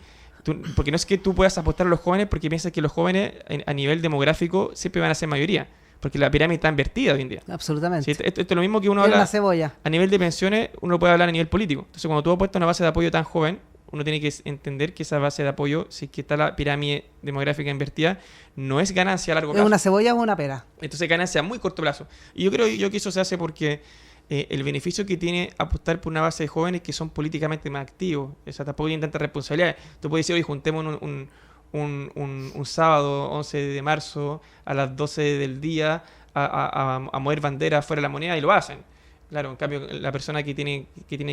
porque no es que tú puedas apostar a los jóvenes porque piensas que los jóvenes a nivel demográfico siempre van a ser mayoría, porque la pirámide está invertida hoy en día. Absolutamente. ¿Sí? Esto es lo mismo que uno Es habla una cebolla. a nivel de pensiones, uno lo puede hablar a nivel político. Entonces, cuando tú apuestas a una base de apoyo tan joven, uno tiene que entender que esa base de apoyo, si es que está la pirámide demográfica invertida, no es ganancia a largo plazo. ¿Es una cebolla o una pera? Entonces, ganancia a muy corto plazo. Y yo creo que eso se hace porque el beneficio que tiene apostar por una base de jóvenes que son políticamente más activos. O sea, tampoco tienen tantas responsabilidades. Tú puedes decir, oye, juntemos un sábado 11 de marzo a las 12 del día a mover banderas fuera de la moneda, y lo hacen. Claro, en cambio, la persona que tiene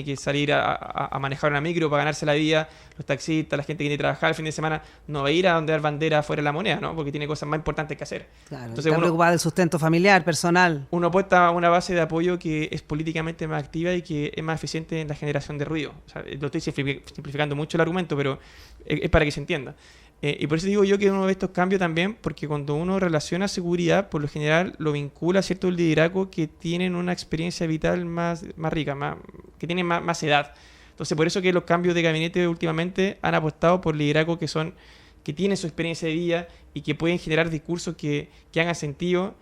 que salir a manejar una micro para ganarse la vida, los taxistas, la gente que tiene que trabajar el fin de semana, no va a ir a ondear bandera fuera de la moneda, ¿no? Porque tiene cosas más importantes que hacer. Claro, entonces está preocupado del sustento familiar, personal. Uno apuesta a una base de apoyo que es políticamente más activa y que es más eficiente en la generación de ruido. O sea, lo estoy simplificando mucho el argumento, pero es para que se entienda. Y por eso digo yo que uno ve estos cambios también, porque cuando uno relaciona seguridad, por lo general lo vincula a ciertos liderazgos que tienen una experiencia vital más rica, que tienen más edad. Entonces, por eso que los cambios de gabinete últimamente han apostado por liderazgos que tienen su experiencia de vida y que pueden generar discursos que hagan sentido,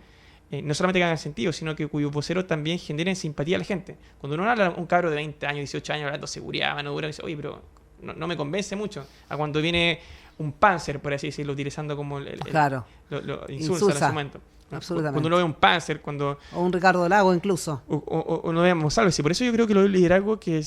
no solamente que hagan sentido, sino que cuyos voceros también generen simpatía a la gente. Cuando uno habla a un cabro de 20 años, 18 años, hablando de seguridad, mano dura, dice, oye, pero no me convence mucho. A cuando viene un Panzer, por así decirlo, utilizando como Claro. lo insulsa en ese momento. Absolutamente. Cuando uno ve un Panzer, o un Ricardo Lago incluso. O uno ve a Monsalve. Y por eso yo creo que los liderazgos que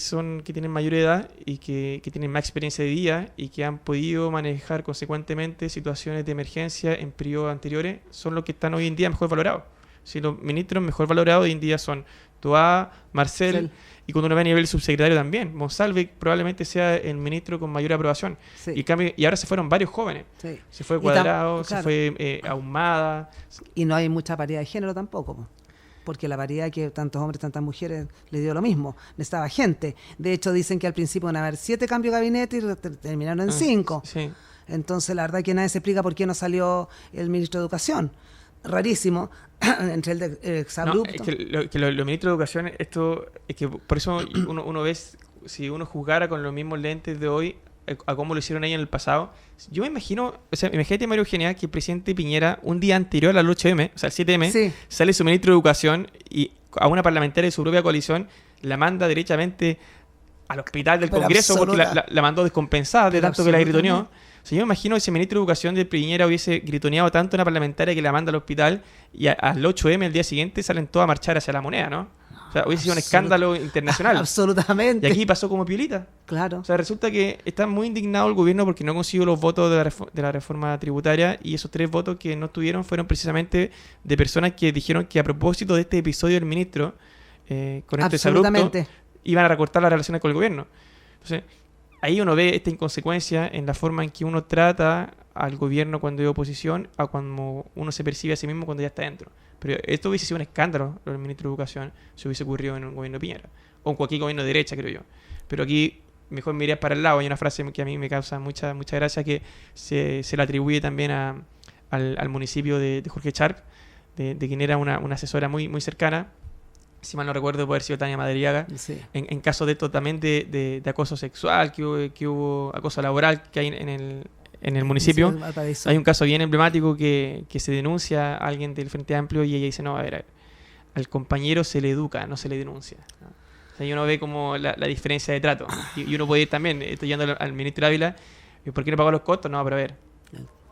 tienen mayor edad y que tienen más experiencia de vida y que han podido manejar consecuentemente situaciones de emergencia en periodos anteriores son los que están hoy en día mejor valorados. Si los ministros mejor valorados hoy en día son Toá, Marcel, y cuando uno ve a nivel subsecretario también, Monsalve probablemente sea el ministro con mayor aprobación. Sí. Y ahora se fueron varios jóvenes. Sí. Se fue Cuadrado, claro. se fue Ahumada. Y no hay mucha paridad de género tampoco, porque la paridad que tantos hombres, tantas mujeres le dio lo mismo, necesitaba gente. De hecho dicen que al principio van a haber 7 cambios de gabinete y terminaron en 5. Sí. Entonces la verdad que nadie se explica por qué no salió el ministro de Educación. Rarísimo, entre el exabrupto. No, es que los ministros de Educación, esto es que por eso uno ve, si uno juzgara con los mismos lentes de hoy a cómo lo hicieron ahí en el pasado, yo me imagino, o sea, imagínate, Mario Eugenia, que el presidente Piñera un día anterior al 8M, o sea, el 7M, Sí. sale su ministro de Educación y a una parlamentaria de su propia coalición la manda derechamente al hospital del Pero Congreso porque la mandó descompensada de Pero tanto que la gritoneó. absolutamente. O sea, yo me imagino que ese ministro de Educación de Piñera hubiese gritoneado tanto a una parlamentaria que la manda al hospital y al 8M al día siguiente salen todos a marchar hacia la moneda, ¿no? O sea, hubiese sido un escándalo internacional. Absolutamente. Y aquí pasó como piolita. Claro. O sea, resulta que está muy indignado el gobierno porque no consiguió los votos de la reforma tributaria y esos 3 votos que no tuvieron fueron precisamente de personas que dijeron que a propósito de este episodio del ministro, con este exabrupto, iban a recortar las relaciones con el gobierno. Entonces, ahí uno ve esta inconsecuencia en la forma en que uno trata al gobierno cuando hay oposición a cuando uno se percibe a sí mismo cuando ya está dentro. Pero esto hubiese sido un escándalo, lo del ministro de Educación, si hubiese ocurrido en un gobierno de Piñera. O en cualquier gobierno de derecha, creo yo. Pero aquí mejor me iría para el lado. Hay una frase que a mí me causa mucha gracia que se le atribuye también al municipio de Jorge Charp, de quien era una asesora muy, muy cercana. Si mal no recuerdo, puede haber sido Tania Madariaga. Sí. En caso de esto también de acoso sexual, que hubo acoso laboral que hay en el municipio. Sí, hay un caso bien emblemático que se denuncia a alguien del Frente Amplio y ella dice, no, a ver, al compañero se le educa, no se le denuncia, ¿no? O sea, y uno ve como la diferencia de trato. Y uno puede ir también, estoy yendo al ministro Ávila, ¿por qué no pagó los costos? No, pero a ver,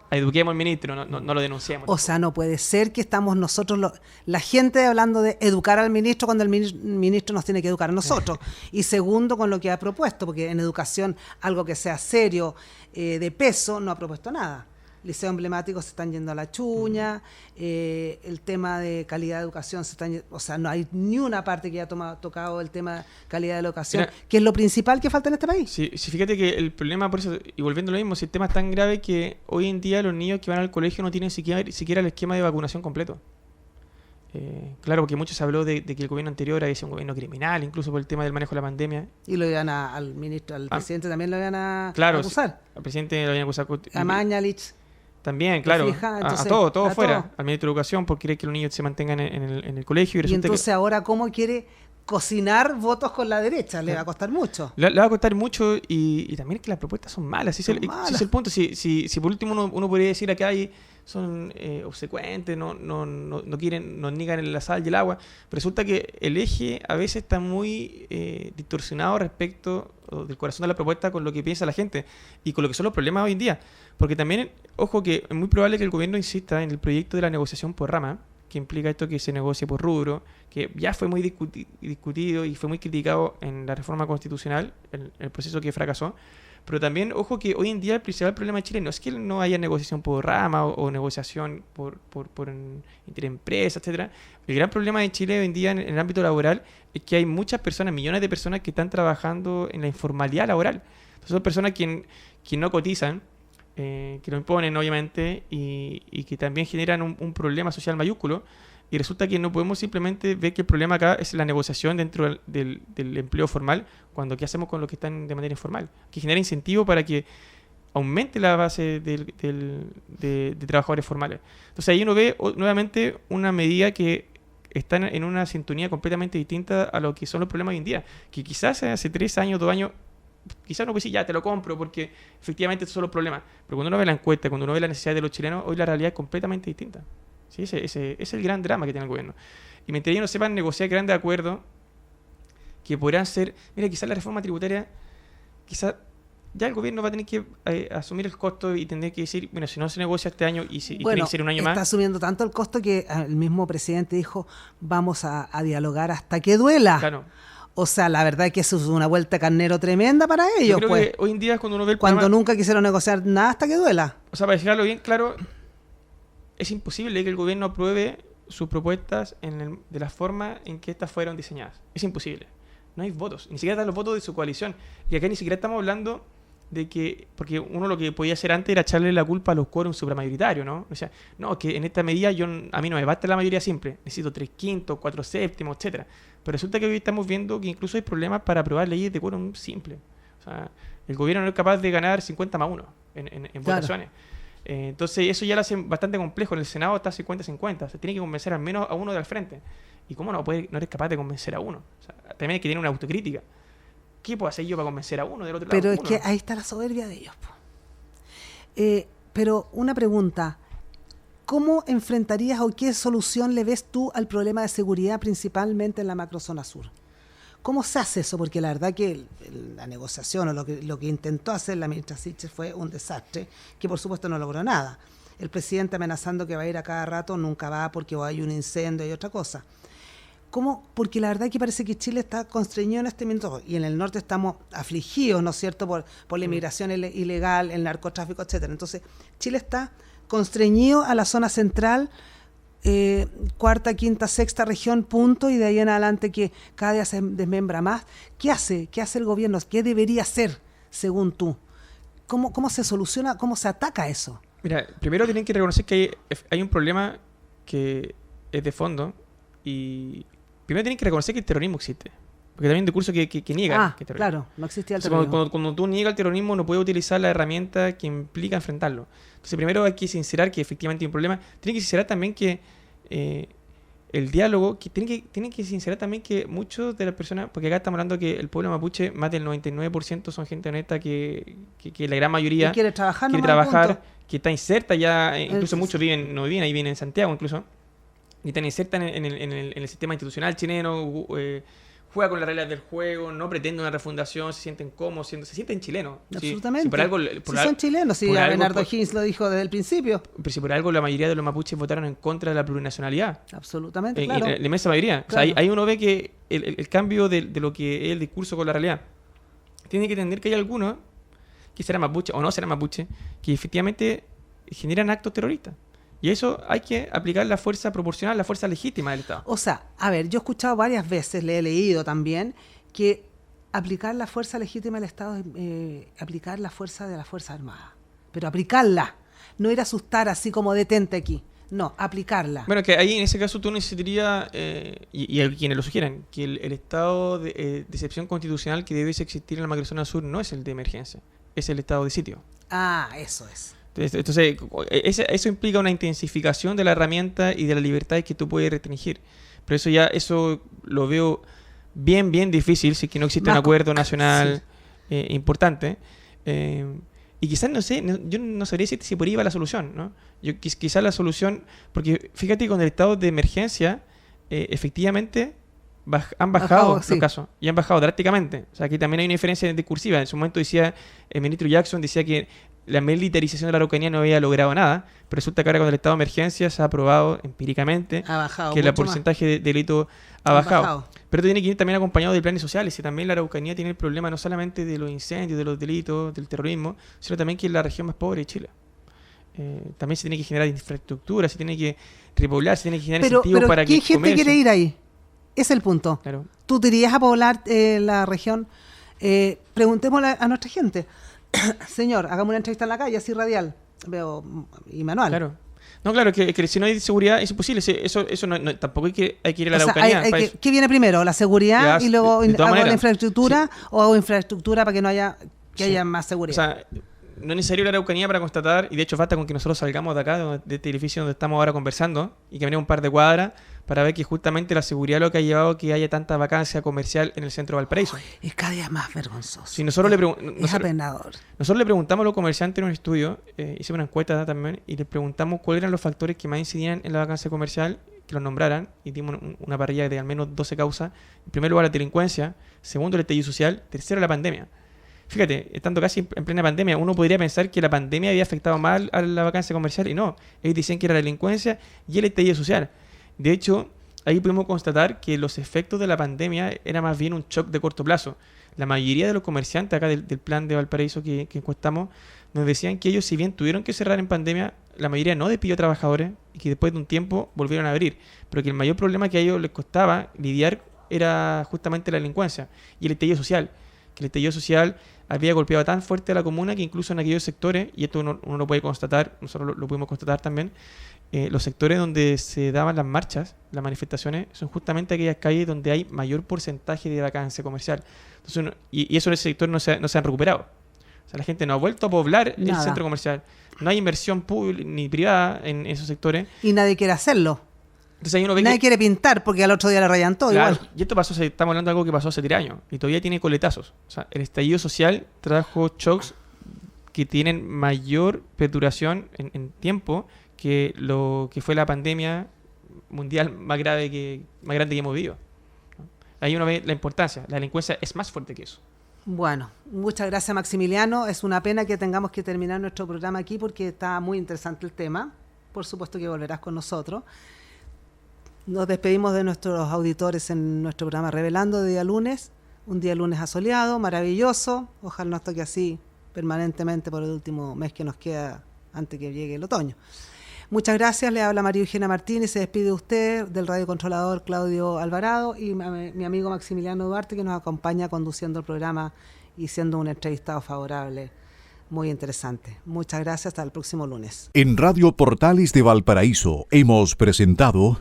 eduquemos al ministro, no lo denunciemos. O sea, no puede ser que estamos nosotros, la gente hablando de educar al ministro cuando el ministro nos tiene que educar a nosotros. Y segundo, con lo que ha propuesto, porque en educación algo que sea serio, de peso, no ha propuesto nada. Liceos emblemáticos se están yendo a la chuña, el tema de calidad de educación o sea, no hay ni una parte que haya tocado el tema de calidad de educación, Mira, que es lo principal que falta en este país. Sí, fíjate que el problema, por eso, y volviendo a lo mismo, si el tema es tan grave que hoy en día los niños que van al colegio no tienen siquiera el esquema de vacunación completo. Claro, porque mucho se habló de que el gobierno anterior había sido un gobierno criminal, incluso por el tema del manejo de la pandemia. Y lo iban al ministro, al presidente también lo iban a acusar. Al presidente lo habían acusado. A Mañalich. También, claro. Entonces, a todo fuera. Al ministro de Educación por querer que los niños se mantengan en el colegio. Y entonces ahora, ¿cómo quiere cocinar votos con la derecha? Le va a costar mucho. Le va a costar mucho y también que las propuestas son malas. Ese es el punto. Si por último uno podría decir acá son obsecuentes, no quieren, nos niegan la sal y el agua. Pero resulta que el eje a veces está muy distorsionado respecto del corazón de la propuesta con lo que piensa la gente y con lo que son los problemas hoy en día. Porque también, ojo, que es muy probable que el gobierno insista en el proyecto de la negociación por rama, que implica esto que se negocie por rubro, que ya fue muy discutido y fue muy criticado en la reforma constitucional, el proceso que fracasó. Pero también, ojo, que hoy en día el principal problema de Chile no es que no haya negociación por rama o negociación por entre empresas, etcétera. El gran problema de Chile hoy en día en el ámbito laboral es que hay muchas personas, millones de personas que están trabajando en la informalidad laboral. Entonces, son personas que no cotizan, que lo imponen, obviamente, y que también generan un problema social mayúsculo. Y resulta que no podemos simplemente ver que el problema acá es la negociación dentro del empleo formal, cuando ¿qué hacemos con los que están de manera informal? Que genera incentivo para que aumente la base de trabajadores formales. Entonces ahí uno ve nuevamente una medida que está en una sintonía completamente distinta a lo que son los problemas hoy en día. Que quizás hace 3 años, 2 años, quizás uno puede decir, ya, te lo compro, porque efectivamente estos son los problemas. Pero cuando uno ve la encuesta, cuando uno ve la necesidad de los chilenos, hoy la realidad es completamente distinta. ¿Sí? Ese es el gran drama que tiene el gobierno. Y mientras ellos no sepan negociar grandes acuerdos, que podrán ser... Mira, quizás la reforma tributaria, quizás ya el gobierno va a tener que asumir el costo y tener que decir, bueno, si no se negocia este año y tiene que ser un año más... Está asumiendo tanto el costo que el mismo presidente dijo, vamos a dialogar hasta que duela. Claro. O sea, la verdad es que eso es una vuelta carnero tremenda para ellos. Yo creo pues, que hoy en día cuando uno ve el cuando programa, nunca quisieron negociar nada hasta que duela. o sea, para dejarlo bien claro, es imposible que el gobierno apruebe sus propuestas de la forma en que estas fueron diseñadas. Es imposible. No hay votos. Ni siquiera están los votos de su coalición. Y acá ni siquiera estamos hablando de que... Porque uno lo que podía hacer antes era echarle la culpa a los quórums supramayoritarios, ¿no? O sea, no, que en esta medida a mí no me basta la mayoría simple. Necesito 3/5, 4/7, etcétera. Pero resulta que hoy estamos viendo que incluso hay problemas para aprobar leyes de quórum simple. O sea, el gobierno no es capaz de ganar 50+1 en votaciones. Entonces eso ya lo hace bastante complejo. En el Senado está 50-50. Se tiene que convencer al menos a uno del frente. ¿Y cómo no eres capaz de convencer a uno? O sea, también hay que tener una autocrítica. ¿Qué puedo hacer yo para convencer a uno del otro lado? Pero es que ahí está la soberbia de ellos. Pero una pregunta. ¿Cómo enfrentarías o qué solución le ves tú al problema de seguridad principalmente en la macrozona sur? ¿Cómo se hace eso? Porque la verdad que la negociación o lo que intentó hacer la ministra Sichel fue un desastre, que por supuesto no logró nada. El presidente amenazando que va a ir a cada rato, nunca va porque hay un incendio y otra cosa. ¿Cómo? Porque la verdad que parece que Chile está constreñido en este momento, y en el norte estamos afligidos, ¿no es cierto?, por la inmigración ilegal, el narcotráfico, etcétera. Entonces, Chile está constreñido a la zona central, cuarta, quinta, sexta región, punto, y de ahí en adelante que cada día se desmembra más. ¿Qué hace el gobierno? ¿Qué debería hacer, según tú? ¿Cómo se soluciona, cómo se ataca eso? Mira, primero tienen que reconocer que hay un problema que es de fondo, y primero tienen que reconocer que el terrorismo existe. Porque también hay un discurso que niega que claro, no existía el terrorismo. Cuando tú niegas el terrorismo no puedes utilizar la herramienta que implica enfrentarlo. Entonces primero hay que sincerar que efectivamente hay un problema. Tiene que sincerar también que el diálogo, que tienen que sincerar también que muchos de las personas, porque acá estamos hablando que el pueblo mapuche, más del 99% son gente honesta, que la gran mayoría quiere trabajar, que está inserta ya, incluso muchos no viven ahí, viven en Santiago incluso, y están insertas en el sistema institucional chileno, juega con las reglas del juego, no pretende una refundación, se sienten cómodos, se sienten chilenos. Absolutamente. Son chilenos, Bernardo Higgins lo dijo desde el principio. Pero si por algo la mayoría de los mapuches votaron en contra de la plurinacionalidad. Absolutamente, claro. La inmensa mayoría. Claro. O sea, ahí uno ve que el cambio de lo que es el discurso con la realidad. Tiene que entender que hay algunos que serán mapuche o no serán mapuche, que efectivamente generan actos terroristas. Y eso hay que aplicar la fuerza proporcional, la fuerza legítima del Estado. O sea, a ver, yo he escuchado varias veces, le he leído también, que aplicar la fuerza legítima del Estado es aplicar la fuerza de la Fuerza Armada. Pero aplicarla, no ir a asustar así como detente aquí. No, aplicarla. Bueno, que ahí en ese caso tú necesitarías, y hay quienes lo sugieren, que el estado de excepción constitucional que debe existir en la macrozona sur no es el de emergencia, es el estado de sitio. Ah, eso es. Entonces, eso implica una intensificación de la herramienta y de la libertad que tú puedes restringir. Pero eso lo veo bien difícil si que no existe un acuerdo nacional importante. Y quizás, no sé, yo no sabría decirte si por ahí va la solución, ¿no? Quizás la solución, porque fíjate, con el estado de emergencia, efectivamente han bajado los casos y han bajado drásticamente. O sea, aquí también hay una diferencia discursiva. En su momento decía el ministro Jackson, decía que la militarización de la Araucanía no había logrado nada, pero resulta que ahora con el estado de emergencia se ha probado empíricamente que el porcentaje de delito ha bajado. Pero esto tiene que ir también acompañado de planes sociales, y también la Araucanía tiene el problema no solamente de los incendios, de los delitos, del terrorismo, sino también que es la región más pobre de Chile. También se tiene que generar infraestructura, se tiene que repoblar, se tiene que generar incentivos para que ¿qué gente quiere ir ahí? Ese es el punto. Claro. ¿Tú te irías a poblar la región? Preguntémosle a nuestra gente. Señor, hagamos una entrevista en la calle, así radial. Veo y manual. Claro. No, claro, que si no hay seguridad es imposible. Eso tampoco hay que ir a la Araucanía. ¿Qué viene primero? ¿La seguridad y luego hago la infraestructura? Sí. ¿O hago infraestructura para que no haya haya más seguridad? O sea, no es necesario la Araucanía para constatar, y de hecho basta con que nosotros salgamos de acá, de este edificio donde estamos ahora conversando, y caminemos un par de cuadras para ver que justamente la seguridad lo que ha llevado a que haya tanta vacancia comercial en el centro de Valparaíso. Es cada día más vergonzoso. Si nosotros es apenador. Nosotros le preguntamos a los comerciantes en un estudio, hicimos una encuesta también, y les preguntamos cuáles eran los factores que más incidían en la vacancia comercial, que los nombraran, y dimos una parrilla de al menos 12 causas. En primer lugar, la delincuencia; segundo, el estallido social; tercero, la pandemia. Fíjate, estando casi en plena pandemia, uno podría pensar que la pandemia había afectado más a la vacancia comercial, y no. Ellos decían que era la delincuencia y el estallido social. De hecho, ahí pudimos constatar que los efectos de la pandemia era más bien un shock de corto plazo. La mayoría de los comerciantes acá del plan de Valparaíso que encuestamos nos decían que ellos, si bien tuvieron que cerrar en pandemia, la mayoría no despidió a trabajadores y que después de un tiempo volvieron a abrir. Pero que el mayor problema que a ellos les costaba lidiar era justamente la delincuencia y el estallido social. Que el estallido social había golpeado tan fuerte a la comuna que incluso en aquellos sectores, y esto uno lo puede constatar, nosotros lo pudimos constatar también, los sectores donde se daban las marchas, las manifestaciones, son justamente aquellas calles donde hay mayor porcentaje de vacancia comercial. Entonces, y eso en ese sector no se han recuperado. O sea, la gente no ha vuelto a poblar el centro comercial. No hay inversión pública ni privada en esos sectores. Y nadie quiere hacerlo. Entonces, ahí uno ve nadie quiere pintar porque al otro día le rayan todo, claro, igual. Y esto pasó, estamos hablando de algo que pasó hace 3 años y todavía tiene coletazos. O sea, el estallido social trajo shocks que tienen mayor perduración en tiempo que lo que fue la pandemia mundial más grande que hemos vivido, ¿no? Ahí uno ve la importancia. La delincuencia es más fuerte que eso. Bueno, muchas gracias, Maximiliano. Es una pena que tengamos que terminar nuestro programa aquí porque está muy interesante el tema. Por supuesto que volverás con nosotros. Nos despedimos de nuestros auditores en nuestro programa Revelando de día lunes. Un día lunes asoleado, maravilloso. Ojalá nos toque así permanentemente por el último mes que nos queda antes que llegue el otoño. Muchas gracias. Le habla María Eugenia Martínez. Se despide usted del radiocontrolador Claudio Alvarado y mi amigo Maximiliano Duarte, que nos acompaña conduciendo el programa y siendo un entrevistado favorable. Muy interesante. Muchas gracias. Hasta el próximo lunes. En Radio Portales de Valparaíso hemos presentado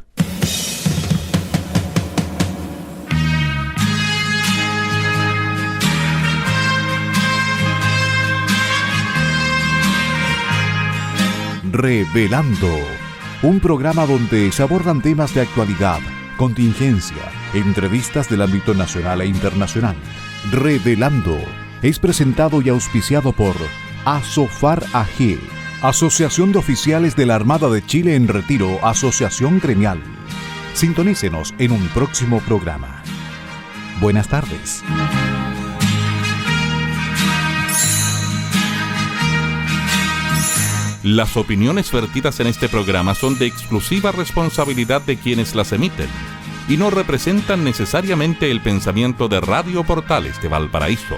Revelando, un programa donde se abordan temas de actualidad, contingencia, entrevistas del ámbito nacional e internacional. Revelando es presentado y auspiciado por Asofar AG, Asociación de Oficiales de la Armada de Chile en Retiro, Asociación Gremial. Sintonícenos en un próximo programa. Buenas tardes. Las opiniones vertidas en este programa son de exclusiva responsabilidad de quienes las emiten y no representan necesariamente el pensamiento de Radio Portales de Valparaíso.